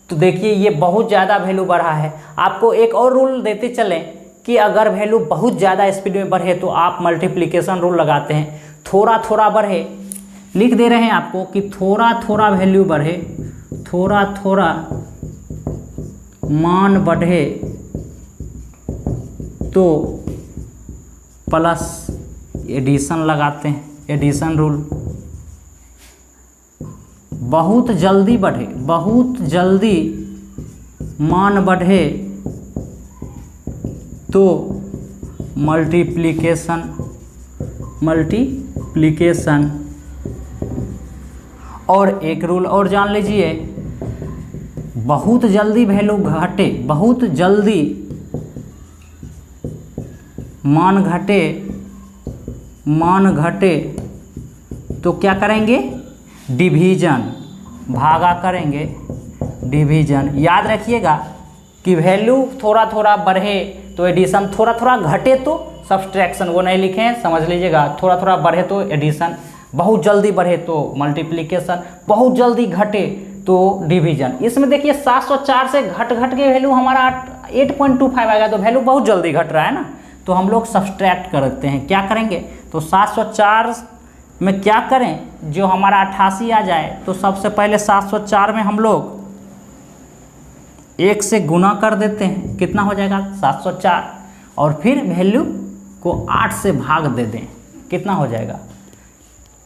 तो देखिए ये बहुत ज़्यादा वैल्यू बढ़ा है। आपको एक और रूल देते चलें कि अगर वैल्यू बहुत ज़्यादा स्पीड में बढ़े तो आप मल्टीप्लिकेशन रूल लगाते हैं, थोड़ा थोड़ा बढ़े, लिख दे रहे हैं आपको कि थोड़ा थोड़ा वैल्यू बढ़े, थोड़ा थोड़ा मान बढ़े तो प्लस एडिशन लगाते हैं, एडिशन रूल। बहुत जल्दी बढ़े, बहुत जल्दी मान बढ़े तो मल्टीप्लिकेशन, और एक रूल और जान लीजिए, बहुत जल्दी वैल्यू घटे, बहुत जल्दी मान घटे तो क्या करेंगे, डिवीजन, भागा करेंगे, डिवीजन। याद रखिएगा कि वैल्यू थोड़ा थोड़ा बढ़े तो एडिशन, थोड़ा थोड़ा घटे तो सब्सट्रैक्शन, वो नहीं लिखे हैं, समझ लीजिएगा। थोड़ा थोड़ा बढ़े तो एडिशन, बहुत जल्दी बढ़े तो मल्टीप्लिकेशन, बहुत जल्दी घटे तो डिवीजन। इसमें देखिए 704 से घट के वैल्यू हमारा 8.25 आएगा, तो वैल्यू बहुत जल्दी घट रहा है ना, तो हम लोग सब्सट्रैक्ट करते हैं। क्या करेंगे तो 704 में क्या करें, जो हमारा 88 आ जाए, तो सबसे पहले 704 में हम लोग 1 से गुना कर देते हैं, कितना हो जाएगा 704, और फिर वैल्यू को 8 से भाग दे दें, कितना हो जाएगा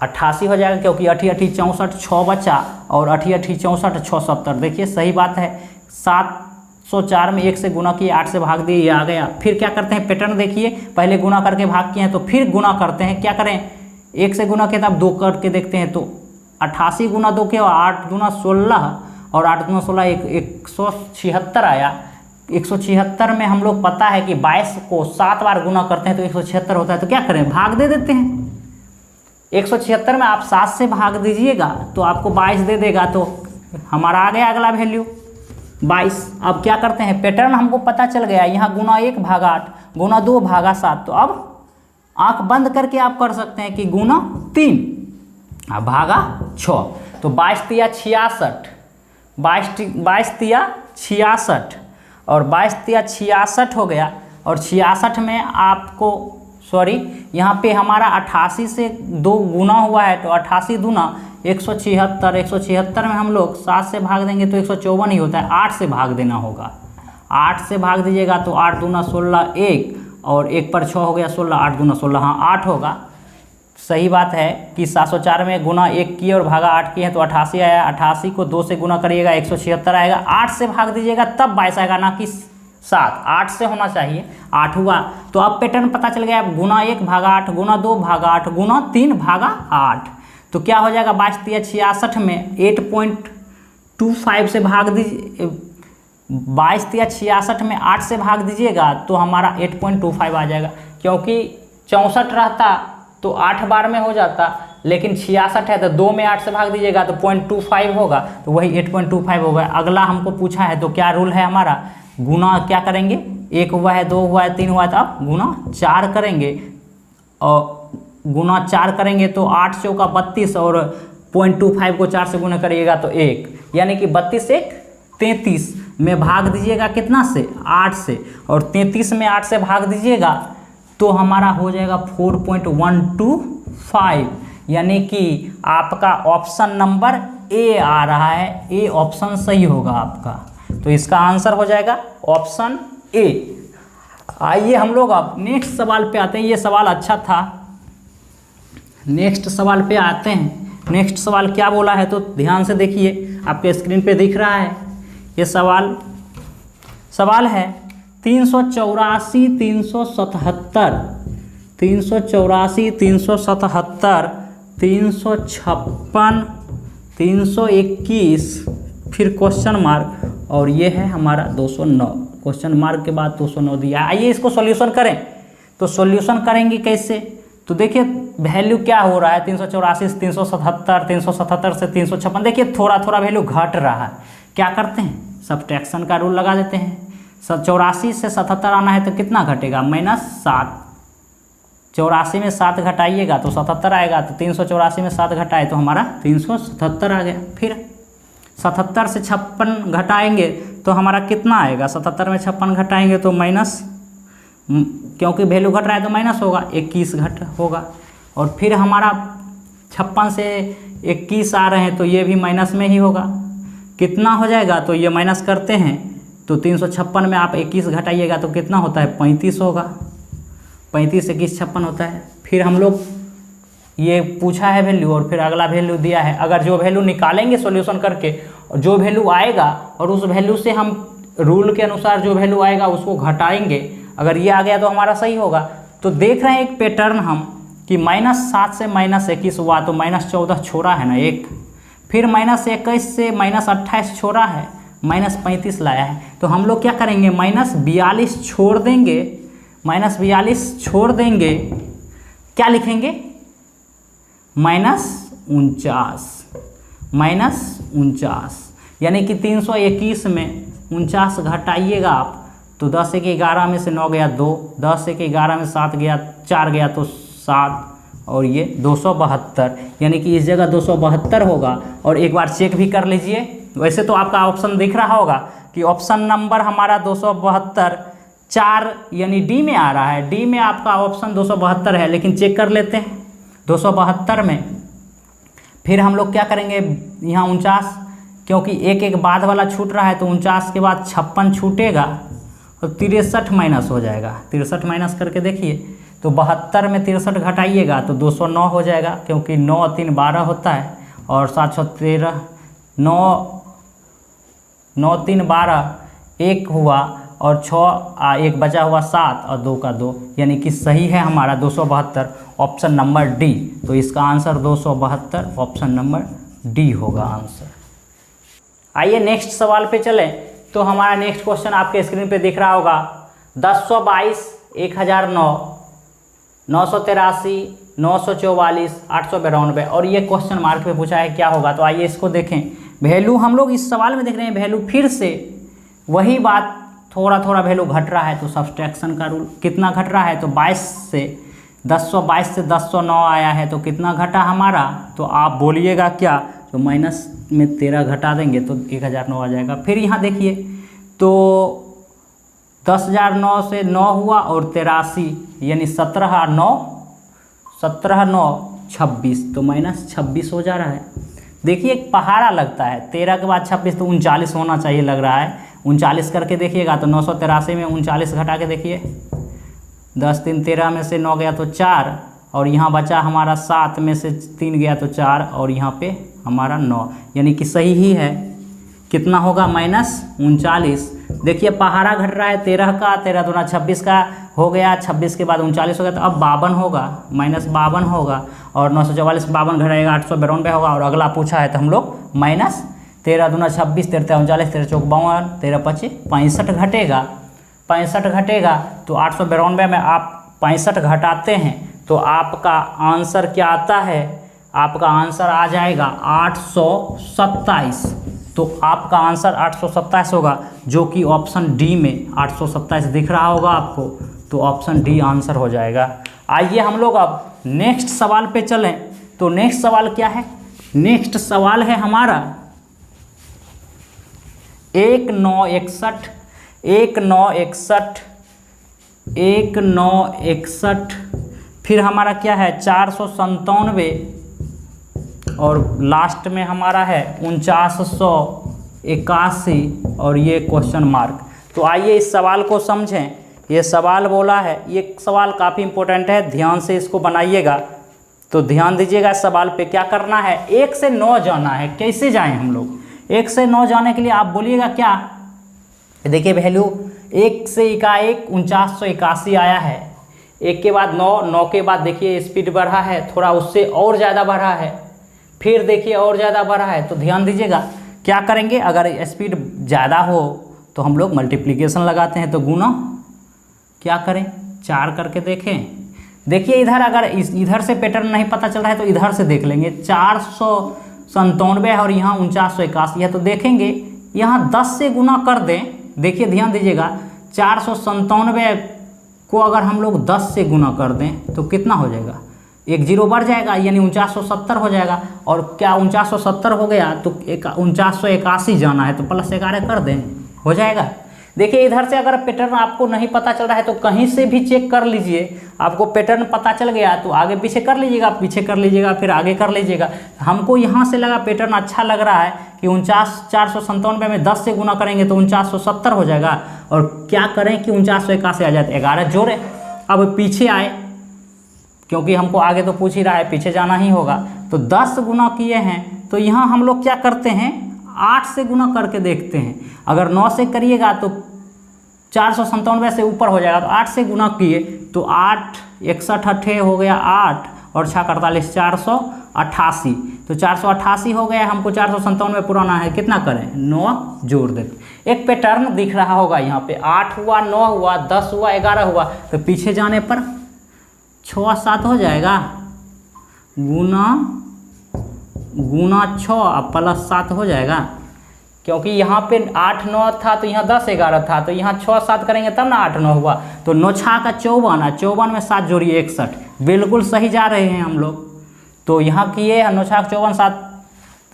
88 हो जाएगा, क्योंकि 88 64 6 बचा, और 88 64 6 70। देखिए सही बात है, 704 में 1 से गुना किए, 8 से भाग दिए, ये आ गया। फिर क्या करते हैं, पैटर्न देखिए, पहले गुना करके भाग किए हैं तो फिर गुना करते हैं। क्या करें, 1 से गुना किया था, अब 2 करके देखते हैं, तो 88 गुना 2 के 8 गुना 16, और 8 गुना 16 176 आया। 176 में हम लोग पता है कि 22 को 7 बार गुना करते हैं तो 176 होता है, तो क्या करें भाग दे देते हैं। 176 में आप 7 से भाग दीजिएगा तो आपको 22 दे देगा, तो हमारा आ गया अगला वैल्यू 22। अब क्या करते हैं, पैटर्न हमको पता चल गया, यहाँ गुना 1 भागा 8 गुना 2 भागा 7, तो अब आंख बंद करके आप कर सकते हैं कि गुना 3 भागा 6, तो 22 तिया 66, 22 तिया 66, और 22 तिया 66 हो गया। और 66 में आपको यहाँ पे हमारा 88 से 2 गुना हुआ है, तो 88 दूना 176, 176 में हम लोग 7 से भाग देंगे तो 154 ही होता है, 8 से भाग देना होगा। 8 से भाग दीजिएगा तो 8 दूना 16 1, और 1 पर 6 हो गया 16, 8 दूना 16, हाँ 8 होगा। सही बात है कि 704 में गुना 1 किए और भागा 8 किए हैं तो 88 आया। 88 को 2 से गुना करिएगा 176 आएगा, 8 से भाग दीजिएगा तब 22 आएगा, ना कि 7, 8 से होना चाहिए, 8 हुआ। तो अब पैटर्न पता चल गया, गुना 1 भागा 8 गुना 2 भागा 8 गुना 3 भागा 8, तो क्या हो जाएगा 22 तिया 66 में 8.25 से भाग दीजिए, 22 तिया 66 में 8 से भाग दीजिएगा तो हमारा 8.25 आ जाएगा, क्योंकि 64 रहता तो 8 बार में हो जाता, लेकिन 66 है तो 2 में 8 से भाग दीजिएगा तो 0.25 होगा, तो वही 8.25 होगा। अगला हमको पूछा है तो क्या रूल है हमारा, गुना क्या करेंगे, 1 हुआ है 2 हुआ है 3 हुआ है, तो अब गुना 4 करेंगे, और गुना 4 करेंगे तो 8 चौका 32, और 0.25 को 4 से गुना करिएगा तो 1, यानी कि 32 1 33 में भाग दीजिएगा कितना से 8 से, और 33 में 8 से भाग दीजिएगा तो हमारा हो जाएगा 4.125, यानी कि आपका ऑप्शन नंबर ए आ रहा है, ए ऑप्शन सही होगा आपका, तो इसका आंसर हो जाएगा ऑप्शन ए। आइए हम लोग अब नेक्स्ट सवाल पे आते हैं, ये सवाल अच्छा था, नेक्स्ट सवाल पे आते हैं। नेक्स्ट सवाल क्या बोला है तो ध्यान से देखिए, आपके स्क्रीन पे दिख रहा है ये सवाल है 384 377 384 377 356 321 फिर क्वेश्चन मार्क, और ये है हमारा 209, क्वेश्चन मार्क के बाद 209 दिया। आइए इसको सॉल्यूशन करें, तो सॉल्यूशन करेंगे कैसे, तो देखिए वैल्यू क्या हो रहा है 384 से 377 377 से 356, देखिए थोड़ा थोड़ा वैल्यू घट रहा है। क्या करते हैं, सब्ट्रैक्शन का रूल लगा देते हैं। 84 से 77 आना है तो कितना घटेगा, -7, 84 में 7 घटाइएगा तो 77 आएगा, तो 384 में 7 घटाए तो हमारा 377 आ गया। फिर 77 से 56 घटाएंगे तो हमारा कितना आएगा, 77 में 56 घटाएंगे तो माइनस, क्योंकि वैल्यू घट रहा है तो माइनस होगा, 21 घट होगा। और फिर हमारा 56 से 21 आ रहे हैं तो ये भी माइनस में ही होगा, कितना हो जाएगा, तो ये माइनस करते हैं तो 356 में आप 21 घटाइएगा तो कितना होता है 35 होगा, 35 21 56 होता है। फिर हम लोग ये पूछा है वैल्यू और फिर अगला वैल्यू दिया है, अगर जो वैल्यू निकालेंगे सॉल्यूशन करके और जो वैल्यू आएगा और उस वैल्यू से हम रूल के अनुसार जो वैल्यू आएगा उसको घटाएंगे, अगर ये आ गया तो हमारा सही होगा। तो देख रहे हैं एक पैटर्न हम कि -7 से -21 हुआ तो -14 छोड़ा है ना एक, फिर -21 से -28 छोड़ा है, -35 लाया है, तो हम लोग क्या करेंगे -42 छोड़ देंगे, -42 छोड़ देंगे, क्या लिखेंगे -49, -49, यानी कि 321 में 49 घटाइएगा आप तो 10 एक 11 में से 9 गया 2, 10 एक 11 में 7 गया 4 गया तो 7 और ये 272, यानी कि इस जगह 272 होगा। और एक बार चेक भी कर लीजिए, वैसे तो आपका ऑप्शन दिख रहा होगा कि ऑप्शन नंबर हमारा 272 4 यानी डी में आ रहा है, डी में आपका ऑप्शन 272 है, लेकिन चेक कर लेते हैं 272 में। फिर हम लोग क्या करेंगे, यहाँ 49 क्योंकि एक एक बाद वाला छूट रहा है तो 49 के बाद 56 छूटेगा और 63 माइनस हो जाएगा। 63 माइनस करके देखिए तो 72 में 63 घटाइएगा तो 209 हो जाएगा, क्योंकि 9 और 3 12 होता है और 713 9 3 12 1 हुआ और 6 1 बचा हुआ 7 और 2 का 2, यानी कि सही है हमारा 272 ऑप्शन नंबर डी। तो इसका आंसर 272 ऑप्शन नंबर डी होगा आंसर। आइए नेक्स्ट सवाल पे चलें। तो हमारा नेक्स्ट क्वेश्चन आपके स्क्रीन पे दिख रहा होगा 1022 1009 983 944 892 और ये क्वेश्चन मार्क पे पूछा है क्या होगा। तो आइए इसको देखें। वैल्यू हम लोग इस सवाल में देख रहे हैं, वैल्यू फिर से वही बात, थोड़ा थोड़ा वैल्यू घट रहा है तो सब्सट्रैक्शन का रूल। कितना घट रहा है तो 22 से 1009 आया है तो कितना घटा हमारा, तो आप बोलिएगा क्या, तो माइनस में 13 घटा देंगे तो 1009 आ जाएगा। फिर यहाँ देखिए तो 10,009 से 9 हुआ और 83 यानी 17 9 26 तो माइनस 26 हो जा रहा है। देखिए एक पहाड़ा लगता है, 13 के बाद 26 तो 39 होना चाहिए लग रहा है। 39 करके देखिएगा तो 983 में 39 घटा के देखिए, 10 3 13 में से 9 गया तो 4 और यहाँ बचा हमारा 7 में से 3 गया तो 4 और यहाँ पे हमारा 9, यानी कि सही ही है। कितना होगा माइनस 39। देखिए पहाड़ा घट रहा है 13 का, 13 दूना 26 का हो गया, 26 के बाद 39 हो गया तो अब 52 होगा, माइनस 52 होगा और 944 52 घटाएगा 892 होगा। और अगला पूछा है तो हम लोग माइनस 13 दूना 26 13 39 13 चौक 52 13 25 65 घटेगा, 65 घटेगा तो 892 में आप 65 घटाते हैं तो आपका आंसर क्या आता है, आपका आंसर आ जाएगा 827। तो आपका आंसर 827 होगा, जो कि ऑप्शन डी में 827 दिख रहा होगा आपको, तो ऑप्शन डी आंसर हो जाएगा। आइए हम लोग अब नेक्स्ट सवाल पे चलें। तो नेक्स्ट सवाल क्या है, नेक्स्ट सवाल है हमारा 1961 फिर हमारा क्या है 497 और लास्ट में हमारा है 4981 और ये क्वेश्चन मार्क। तो आइए इस सवाल को समझें। ये सवाल बोला है, ये सवाल काफ़ी इंपॉर्टेंट है, ध्यान से इसको बनाइएगा। तो ध्यान दीजिएगा इस सवाल पे। क्या करना है, 1 से 9 जाना है। कैसे जाएं हम लोग, 1 से 9 जाने के लिए आप बोलिएगा क्या, देखिए वैल्यू 1 से 4981 आया है, 1 के बाद 9, 9 के बाद देखिए स्पीड बढ़ा है थोड़ा, उससे और ज़्यादा बढ़ा है, फिर देखिए और ज़्यादा बढ़ा है। तो ध्यान दीजिएगा क्या करेंगे, अगर स्पीड ज़्यादा हो तो हम लोग मल्टीप्लिकेशन लगाते हैं, तो गुना क्या करें 4 करके देखें। देखिए इधर अगर इधर से पैटर्न नहीं पता चल रहा है तो इधर से देख लेंगे। 497 है और यहाँ 4981 है, तो देखेंगे यहाँ 10 से गुना कर दें। देखिए ध्यान दीजिएगा 497 को अगर हम लोग 10 से गुना कर दें तो कितना हो जाएगा, 1 0 बढ़ जाएगा यानी 4970 हो जाएगा। और क्या 4970 हो गया तो 4981 जाना है तो प्लस 11 कर दें, हो जाएगा। देखिए इधर से अगर पैटर्न आपको नहीं पता चल रहा है तो कहीं से भी चेक कर लीजिए। आपको पैटर्न पता चल गया तो आगे पीछे कर लीजिएगा, पीछे कर लीजिएगा, फिर आगे कर लीजिएगा। हमको यहाँ से लगा पैटर्न अच्छा लग रहा है कि 497 में 10 से गुना करेंगे तो 4970 हो जाएगा। और क्या करें कि 4981 आ जाए तो 11 जोड़े। अब पीछे आए, क्योंकि हमको आगे तो पूछ ही रहा है, पीछे जाना ही होगा। तो 10 गुना किए हैं तो यहाँ हम लोग क्या करते हैं 8 से गुना करके देखते हैं। अगर 9 से करिएगा तो 497 से ऊपर हो जाएगा, तो 8 से गुना किए तो 8 61 अट्ठे हो गया 8 और 6 48 488, तो 488 हो गया। हमको 497 पुराना है, कितना करें 9 जोड़ देते। एक पैटर्न दिख रहा होगा यहाँ पे, 8 हुआ 9 हुआ 10 हुआ 11 हुआ, तो पीछे जाने पर 6 7 हो जाएगा, गुना 6 और प्लस 7 हो जाएगा। क्योंकि यहाँ पे 8 9 था तो यहाँ 10 11 था, तो यहाँ 6 7 करेंगे तब ना 8 9 हुआ। तो 9 6 का 54, 54 में 7 जोड़िए 61, बिल्कुल सही जा रहे हैं हम लोग। तो यहाँ किए 9 6 54 7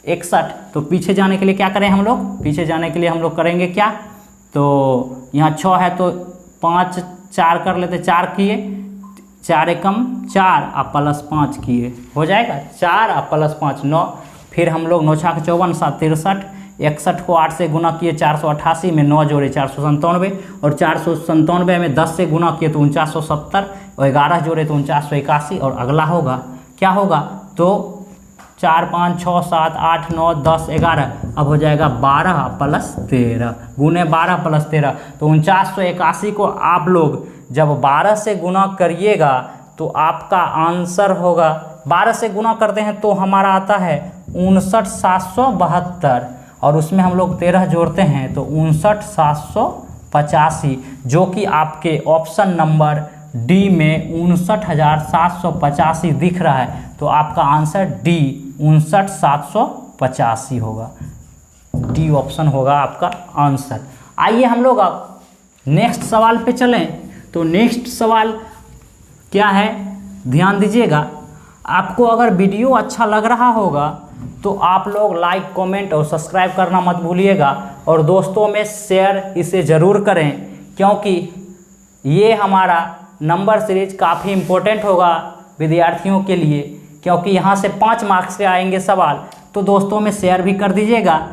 61। तो पीछे जाने के लिए क्या करें हम लोग, पीछे जाने के लिए हम लोग करेंगे क्या, तो यहाँ 6 है तो 5 4 कर लेते, 4 किए, 4 एकम 4 और +5 किए, हो जाएगा 4 और +5 9। फिर हम लोग 9 6 54 7 63, 61 को 8 से गुना किए 488 में 9 जोड़े 497, और 497 में 10 से गुना किए तो 4970, और 11 जोड़े तो 4981। और अगला होगा क्या होगा, तो 4 5 6 7 8 9 10 11, अब हो जाएगा 12 + 13, गुने 12 + 13, तो 4981 को आप लोग जब 12 से गुना करिएगा तो आपका आंसर होगा, 12 से गुना करते हैं तो हमारा आता है 59,772, और उसमें हम लोग 13 जोड़ते हैं तो 59,785, जो कि आपके ऑप्शन नंबर डी में 59,785 दिख रहा है। तो आपका आंसर डी 59,785 होगा, डी ऑप्शन होगा आपका आंसर। आइए हम लोग अब नेक्स्ट सवाल पे चलें। तो नेक्स्ट सवाल क्या है, ध्यान दीजिएगा। आपको अगर वीडियो अच्छा लग रहा होगा तो आप लोग लाइक कमेंट और सब्सक्राइब करना मत भूलिएगा, और दोस्तों में शेयर इसे ज़रूर करें, क्योंकि ये हमारा नंबर सीरीज काफ़ी इम्पोर्टेंट होगा विद्यार्थियों के लिए, क्योंकि यहाँ से 5 मार्क्स के आएंगे सवाल। तो दोस्तों में शेयर भी कर दीजिएगा।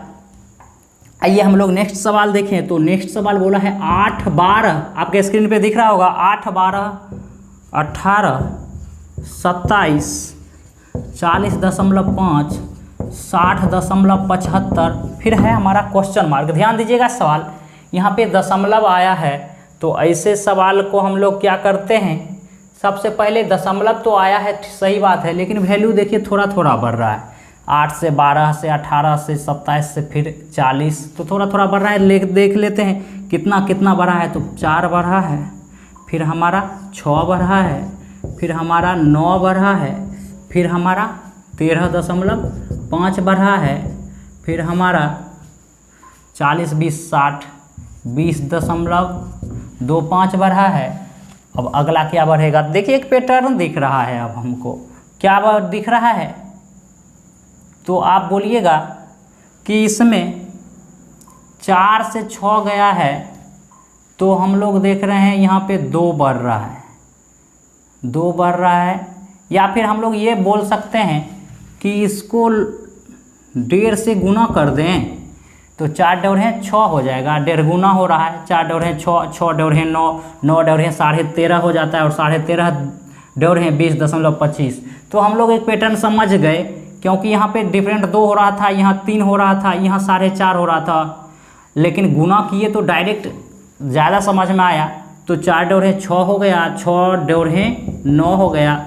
आइए हम लोग नेक्स्ट सवाल देखें। तो नेक्स्ट सवाल बोला है 8 12, आपके स्क्रीन पे दिख रहा होगा 8 12 18 27 40.5 60.75, फिर है हमारा क्वेश्चन मार्क। ध्यान दीजिएगा सवाल, यहाँ पे दशमलव आया है, तो ऐसे सवाल को हम लोग क्या करते हैं, सबसे पहले दशमलव तो आया है सही बात है, लेकिन वैल्यू देखिए थोड़ा थोड़ा बढ़ रहा है, 8 से 12 से 18 से 27 से फिर 40, तो थोड़ा थोड़ा बढ़ रहा है। देख लेते हैं कितना कितना बढ़ा है, तो 4 बढ़ा है, फिर हमारा 6 बढ़ा है, फिर हमारा 9 बढ़ा है, फिर हमारा 13.5 बढ़ा है, फिर हमारा 40 20 60 20.25 बढ़ा है। अब अगला क्या बढ़ेगा, देखिए एक पैटर्न दिख रहा है। अब हमको क्या दिख रहा है, तो आप बोलिएगा कि इसमें 4 से 6 गया है, तो हम लोग देख रहे हैं यहाँ पे 2 बढ़ रहा है, 2 बढ़ रहा है। या फिर हम लोग ये बोल सकते हैं कि इसको 1.5 से गुना कर दें, तो 4 × 6 हो जाएगा, 1.5 गुना हो रहा है, 4 × 6 6 × 9 9 × 13.5 हो जाता है, और 13.5 × 20.25। तो हम लोग एक पैटर्न समझ गए, क्योंकि यहाँ पे डिफरेंट 2 हो रहा था, यहाँ 3 हो रहा था, यहाँ 4.5 हो रहा था, लेकिन गुना किए तो डायरेक्ट ज़्यादा समझ में आया। तो 4 × 6 हो गया, 6 × 9 हो गया।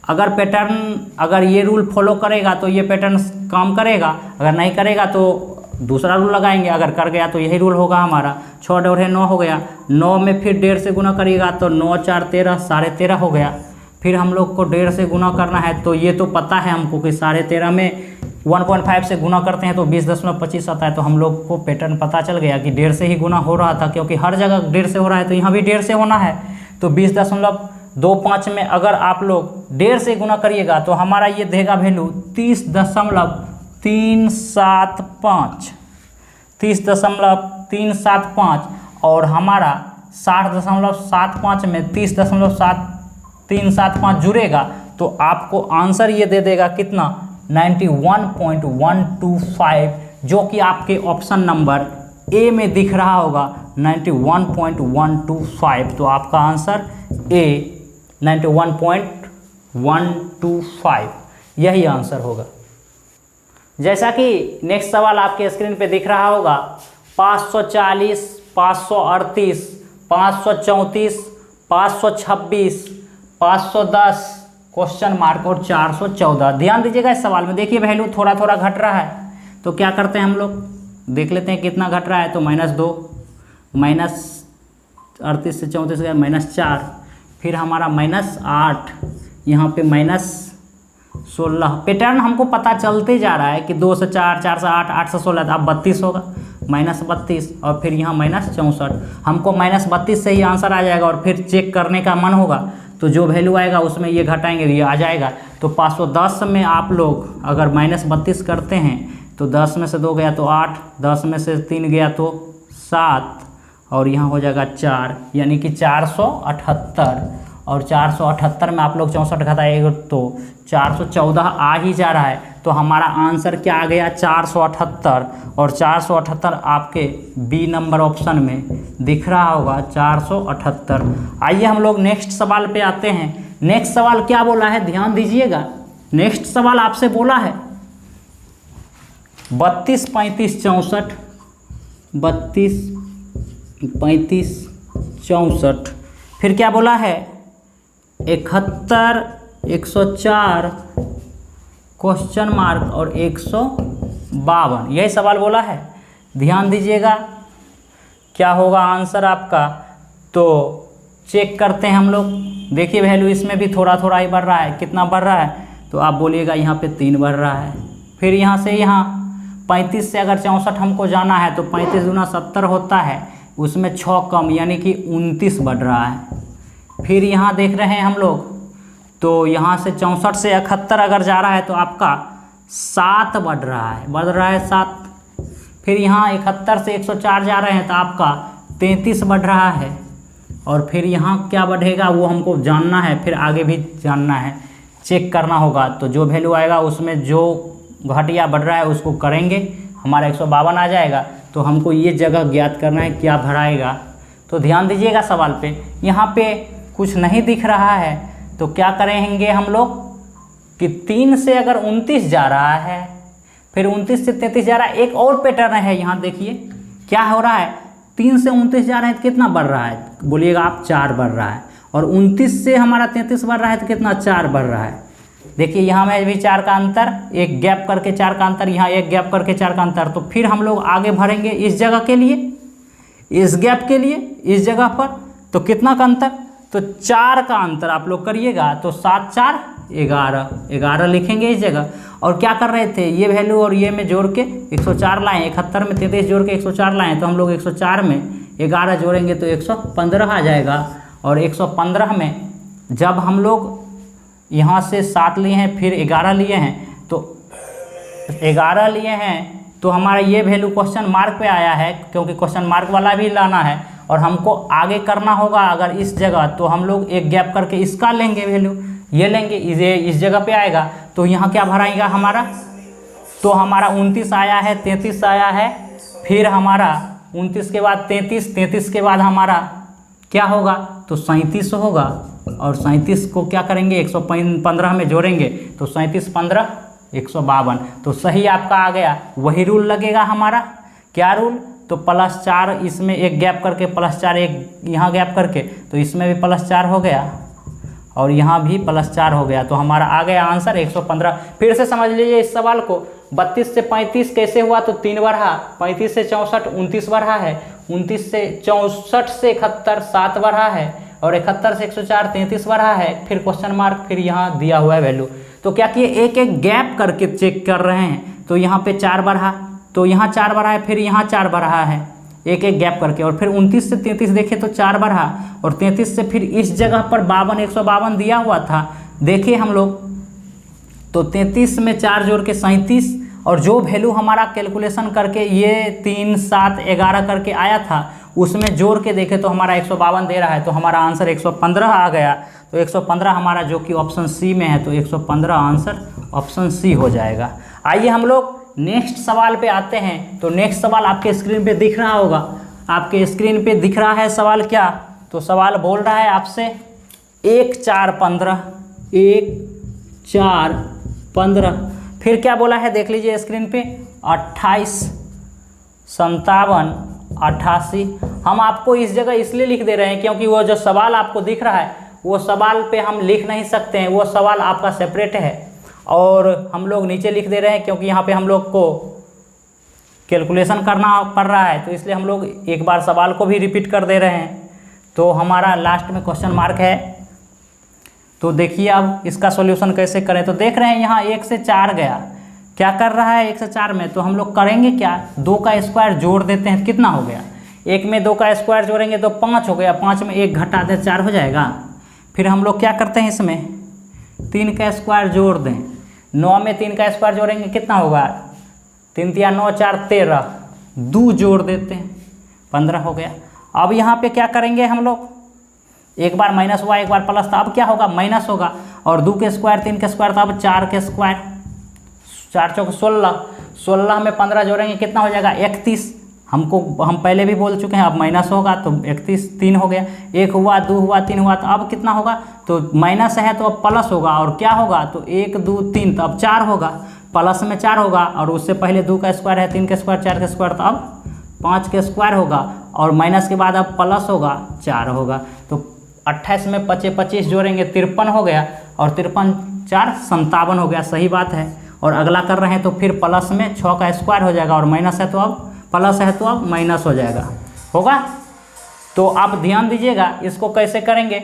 अगर ये रूल फॉलो करेगा तो ये पैटर्न काम करेगा, अगर नहीं करेगा तो दूसरा रूल लगाएंगे, अगर कर गया तो यही रूल होगा हमारा। 6 × 9 हो गया, 9 में फिर 1.5 से गुना करिएगा तो 9 4 13 13.5 हो गया। फिर हम लोग को 1.5 से गुना करना है, तो ये तो पता है हमको कि 13.5 में 1.5 से गुना करते हैं तो 20.25 आता है। तो हम लोग को पैटर्न पता चल गया कि 1.5 से ही गुना हो रहा था, क्योंकि हर जगह 1.5 से हो रहा है, तो यहाँ भी 1.5 से होना है। तो 20.25 में अगर आप लोग 1.5 से गुना करिएगा तो हमारा ये देगा वैल्यू 30.375, 30.375, और हमारा 60.75 में 30.375 जुड़ेगा तो आपको आंसर ये दे देगा कितना, 91.125, जो कि आपके ऑप्शन नंबर ए में दिख रहा होगा 91.125। तो आपका आंसर ए 91.125 यही आंसर होगा। जैसा कि नेक्स्ट सवाल आपके स्क्रीन पे दिख रहा होगा, 540 538 534 526 510 क्वेश्चन मार्क और 414। ध्यान दीजिएगा इस सवाल में, देखिए वैल्यू थोड़ा थोड़ा घट रहा है, तो क्या करते हैं हम लोग, देख लेते हैं कितना घट रहा है। तो -2 -38 से 34 गया -4, फिर हमारा -8, यहाँ पे 16। पैटर्न हमको पता चलते जा रहा है कि 2 से 4, 4 से 8, 8 से 16, तो अब 32 होगा, -32 और फिर यहाँ -64। हमको -32 से ही आंसर आ जाएगा और फिर चेक करने का मन होगा तो जो वैल्यू आएगा उसमें ये घटाएंगे, ये आ जाएगा। तो 510 में आप लोग अगर -32 करते हैं तो 10 में से 2 गया तो 8, 10 में से 3 गया तो 7 और यहाँ हो जाएगा 4, यानी कि 478। और 478 में आप लोग 64 घटाएंगे तो 414 आ ही जा रहा है। तो हमारा आंसर क्या आ गया? 478। और 478 आपके बी नंबर ऑप्शन में दिख रहा होगा, 478। आइए हम लोग नेक्स्ट सवाल पे आते हैं। नेक्स्ट सवाल क्या बोला है, ध्यान दीजिएगा। नेक्स्ट सवाल आपसे बोला है 32, 35, 64, 32, 35, 64। फिर क्या बोला है 71, 104 क्वेश्चन मार्क और 152। यही सवाल बोला है। ध्यान दीजिएगा क्या होगा आंसर आपका। तो चेक करते हैं हम लोग। देखिए वैल्यू इसमें भी थोड़ा थोड़ा ही बढ़ रहा है। कितना बढ़ रहा है तो आप बोलिएगा यहाँ पे 3 बढ़ रहा है। फिर यहाँ से यहाँ 35 से अगर 64 हमको जाना है तो 35 दूना 70 होता है, उसमें 6 कम यानी कि 29 बढ़ रहा है। फिर यहाँ देख रहे हैं हम लोग तो यहाँ से 64 से 71 अगर जा रहा है तो आपका 7 बढ़ रहा है 7। फिर यहाँ 71 से 104 जा रहे हैं तो आपका 33 बढ़ रहा है। और फिर यहाँ क्या बढ़ेगा वो हमको जानना है, फिर आगे भी जानना है, चेक करना होगा। तो जो वैल्यू आएगा उसमें जो घटिया बढ़ रहा है उसको करेंगे, हमारा 152 आ जाएगा। तो हमको ये जगह ज्ञात करना है क्या भराएगा। तो ध्यान दीजिएगा सवाल पे, यहाँ पे कुछ नहीं दिख रहा है तो क्या करेंगे हम लोग कि 3 से अगर 29 जा रहा है, फिर 29 से 33 जा रहा है। एक और पैटर्न है, यहाँ देखिए क्या हो रहा है, 3 से 29 जा रहा है तो कितना बढ़ रहा है बोलिएगा आप, 4 बढ़ रहा है। और 29 से हमारा 33 बढ़ रहा है तो कितना, 4 बढ़ रहा है। देखिए यहाँ में भी 4 का अंतर, एक गैप करके 4 का अंतर, यहाँ एक गैप करके 4 का अंतर। तो फिर हम लोग आगे भरेंगे इस जगह के लिए, इस गैप के लिए, इस जगह पर। तो कितना का अंतर, तो 4 का अंतर आप लोग करिएगा तो 7, 4, 11 लिखेंगे इस जगह। और क्या कर रहे थे, ये वैल्यू और ये में जोड़ के 104 लाएँ, 71 में 33 जोड़ के 104 लाएँ, तो हम लोग 104 में 11 जोड़ेंगे तो 115 आ जाएगा। और 115 में जब हम लोग यहाँ से 7 लिए हैं फिर 11 लिए हैं, तो 11 लिए हैं तो हमारा ये वैल्यू क्वेश्चन मार्क पे आया है, क्योंकि क्वेश्चन मार्क वाला भी लाना है। और हमको आगे करना होगा अगर इस जगह, तो हम लोग एक गैप करके इसका लेंगे वैल्यू, ये लेंगे, इस जगह पे आएगा। तो यहाँ क्या भराएगा हमारा, तो हमारा 29 आया है, 33 आया है, फिर हमारा 29 के बाद 33, 33 के बाद हमारा क्या होगा तो 37 होगा। और 37 को क्या करेंगे 115 में जोड़ेंगे तो 37, 15, 152। तो सही आपका आ गया। वही रूल लगेगा हमारा, क्या रूल, तो +4 इसमें एक गैप करके, +4 एक यहाँ गैप करके, तो इसमें भी +4 हो गया और यहाँ भी +4 हो गया। तो हमारा आ गया आंसर 115। फिर से समझ लीजिए इस सवाल को, 32 से 35 कैसे हुआ तो 3 बढ़ा, 35 से 64 29 बढ़ा है, 29 से 64 से 71 7 बढ़ा है, और 71 से 104 33 बढ़ा है। फिर क्वेश्चन मार्क, फिर यहाँ दिया हुआ है वैल्यू। तो क्या किए, एक एक गैप करके चेक कर रहे हैं। तो यहाँ पे 4 बढ़ा, तो यहाँ 4 बढ़ा है, फिर यहाँ 4 बढ़ा है, एक एक गैप करके। और फिर 29 से 33 देखे तो 4 बढ़ा, और 33 से फिर इस जगह पर 52 152 दिया हुआ था, देखिए हम लोग। तो 33 में 4 जोड़ के 37, और जो वैल्यू हमारा कैलकुलेशन करके ये 3, 7, 11 करके आया था उसमें जोड़ के देखे तो हमारा 152 दे रहा है। तो हमारा आंसर 115 आ गया। तो 115 हमारा जो कि ऑप्शन सी में है, तो 115 आंसर ऑप्शन सी हो जाएगा। आइए हम लोग नेक्स्ट सवाल पे आते हैं। तो नेक्स्ट सवाल आपके स्क्रीन पे दिख रहा होगा, आपके स्क्रीन पे दिख रहा है सवाल क्या, तो सवाल बोल रहा है आपसे 1, 4, 15, 1, 4, 15। फिर क्या बोला है देख लीजिए स्क्रीन पे, 28, 57, 88। हम आपको इस जगह इसलिए लिख दे रहे हैं क्योंकि वो जो सवाल आपको दिख रहा है वो सवाल पे हम लिख नहीं सकते हैं, वो सवाल आपका सेपरेट है। और हम लोग नीचे लिख दे रहे हैं क्योंकि यहाँ पे हम लोग को कैलकुलेशन करना पड़ रहा है, तो इसलिए हम लोग एक बार सवाल को भी रिपीट कर दे रहे हैं। तो हमारा लास्ट में क्वेश्चन मार्क है तो देखिए अब इसका सॉल्यूशन कैसे करें। तो देख रहे हैं यहाँ 1 से 4 गया, क्या कर रहा है 1 से 4 में, तो हम लोग करेंगे क्या, 2 का स्क्वायर जोड़ देते हैं, कितना हो गया, 1 में 2 का स्क्वायर जोड़ेंगे तो 5 हो गया, 5 में 1 घटा दे 4 हो जाएगा। फिर हम लोग क्या करते हैं इसमें 3 का स्क्वायर जोड़ दें, 9 में 3 का स्क्वायर जोड़ेंगे कितना होगा, 3 तिया 9 4 13, 2 जोड़ देते हैं 15 हो गया। अब यहाँ पे क्या करेंगे हम लोग, एक बार माइनस हुआ एक बार प्लस था, अब क्या होगा माइनस होगा, और 2 के स्क्वायर 3 के स्क्वायर था, अब 4 के स्क्वायर, 4 चौक 16, 16 में 15 जोड़ेंगे कितना हो जाएगा 31, हम पहले भी बोल चुके हैं, अब माइनस होगा तो 31, 3 हो गया, 1 हुआ 2 हुआ 3 हुआ, तो अब कितना होगा, तो माइनस है तो अब प्लस होगा, और क्या होगा तो 1 2 3, तो अब 4 होगा, प्लस में 4 होगा, और उससे पहले 2 का स्क्वायर है, 3 के स्क्वायर 4 के स्क्वायर, तो अब 5 के स्क्वायर होगा, और माइनस के बाद अब प्लस होगा 4 होगा। तो 28 में 25 25 जोड़ेंगे 53 हो गया, और 53 4 57 हो गया, सही बात है। और अगला कर रहे हैं तो फिर प्लस में 6 का स्क्वायर हो जाएगा, और माइनस है तो अब प्लस है तो अब माइनस हो जाएगा, होगा। तो आप ध्यान दीजिएगा इसको कैसे करेंगे,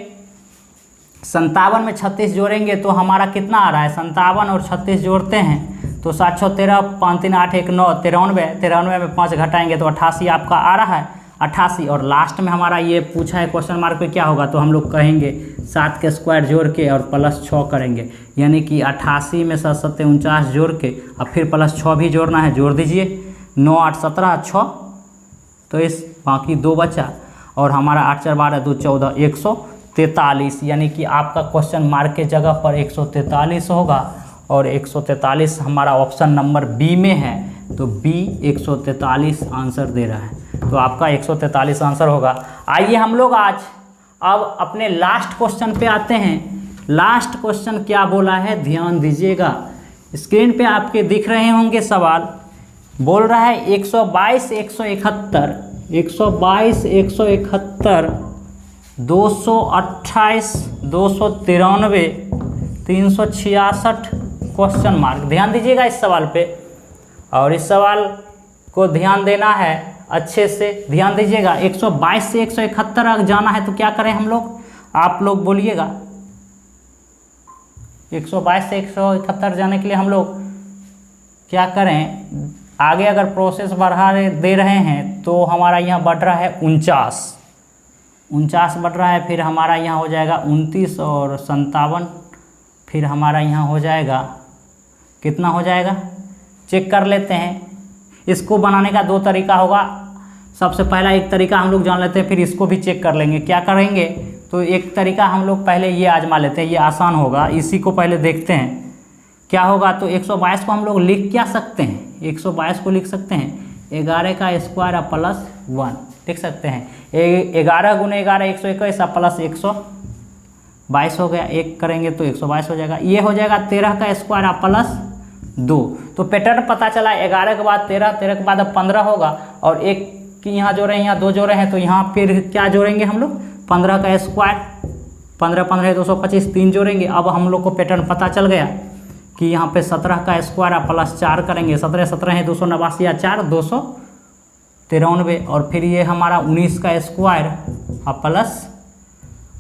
57 में 36 जोड़ेंगे तो हमारा कितना आ रहा है, 57 और 36 जोड़ते हैं तो 7 6 13, 5 3 8 1 9, 93, 93 में 5 घटाएंगे तो 88 आपका आ रहा है, 88। और लास्ट में हमारा ये पूछा है क्वेश्चन मार्क पे क्या होगा, तो हम लोग कहेंगे 7 के स्क्वायर जोड़ के और प्लस 6 करेंगे, यानी कि 88 में 7 7 49 जोड़ के, अब फिर प्लस 6 भी जोड़ना है, जोड़ दीजिए, 9 8 17 6, तो इस बाकी 2 बचा, और हमारा 8 4 12 2 14 143, यानी कि आपका क्वेश्चन मार्क के जगह पर 143 होगा, और 143 हमारा ऑप्शन नंबर बी में है, तो बी 143 आंसर दे रहा है, तो आपका 143 आंसर होगा। आइए हम लोग आज अब अपने लास्ट क्वेश्चन पे आते हैं। लास्ट क्वेश्चन क्या बोला है ध्यान दीजिएगा, स्क्रीन पे आपके दिख रहे होंगे सवाल, बोल रहा है 122 171 122 171 228 293 366 क्वेश्चन मार्क। ध्यान दीजिएगा इस सवाल पे, और इस सवाल को ध्यान देना है अच्छे से, ध्यान दीजिएगा। 122 से 171 जाना है तो क्या करें हम लोग, आप लोग बोलिएगा। 122 से 171 जाने के लिए हम लोग क्या करें, आगे अगर प्रोसेस बढ़ा दे रहे हैं तो हमारा यहाँ बढ़ रहा है 49 बढ़ रहा है, फिर हमारा यहाँ हो जाएगा 29 और 57, फिर हमारा यहाँ हो जाएगा कितना हो जाएगा, चेक कर लेते हैं। इसको बनाने का 2 तरीका होगा, सबसे पहला एक तरीका हम लोग जान लेते हैं, फिर इसको भी चेक कर लेंगे। क्या करेंगे, तो एक तरीका हम लोग पहले ये आजमा लेते हैं, ये आसान होगा, इसी को पहले देखते हैं क्या होगा। तो 122 को हम लोग लिख क्या सकते हैं, 122 को लिख सकते हैं 11 का स्क्वायर प्लस 1 लिख सकते हैं, 11 गुने 11 121 प्लस 122 हो गया, 1 करेंगे तो 122 हो जाएगा। ये हो जाएगा 13 का स्क्वायर प्लस 2, तो पैटर्न पता चला, 11 के बाद 13, 13 के बाद अब 15 होगा, और 1 की यहाँ जोड़े, यहाँ 2 जोड़े हैं तो यहाँ फिर क्या जोड़ेंगे हम लोग, 15 का स्क्वायर, 15 15 225, 3 जोड़ेंगे। अब हम लोग को पैटर्न पता चल गया कि यहाँ पे 17 का स्क्वायर प्लस 4 करेंगे, 17 17 है 289 या 4 293, और फिर ये हमारा 19 का स्क्वायर प्लस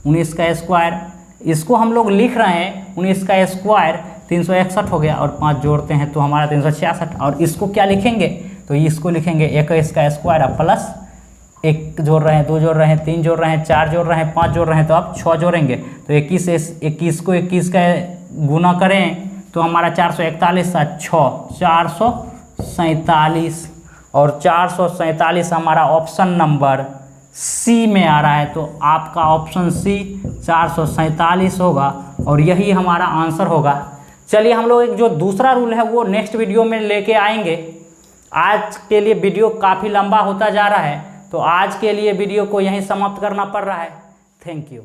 19 का स्क्वायर, इसको हम लोग लिख रहे हैं 19 का स्क्वायर 361 हो गया, और 5 जोड़ते हैं तो हमारा 366, और इसको क्या लिखेंगे, तो इसको लिखेंगे 21 का स्क्वायर प्लस 1 जोड़ रहे हैं, 2 जोड़ रहे हैं, 3 जोड़ रहे हैं, 4 जोड़ रहे हैं, 5 जोड़ रहे हैं, तो आप 6 जोड़ेंगे, तो 21 को 21 का गुना करें तो हमारा 441 6 447, और 447 हमारा ऑप्शन नंबर सी में आ रहा है, तो आपका ऑप्शन सी 447 होगा, और यही हमारा आंसर होगा। चलिए हम लोग एक जो दूसरा रूल है वो नेक्स्ट वीडियो में लेके आएंगे। आज के लिए वीडियो काफ़ी लंबा होता जा रहा है, तो आज के लिए वीडियो को यहीं समाप्त करना पड़ रहा है। Thank you.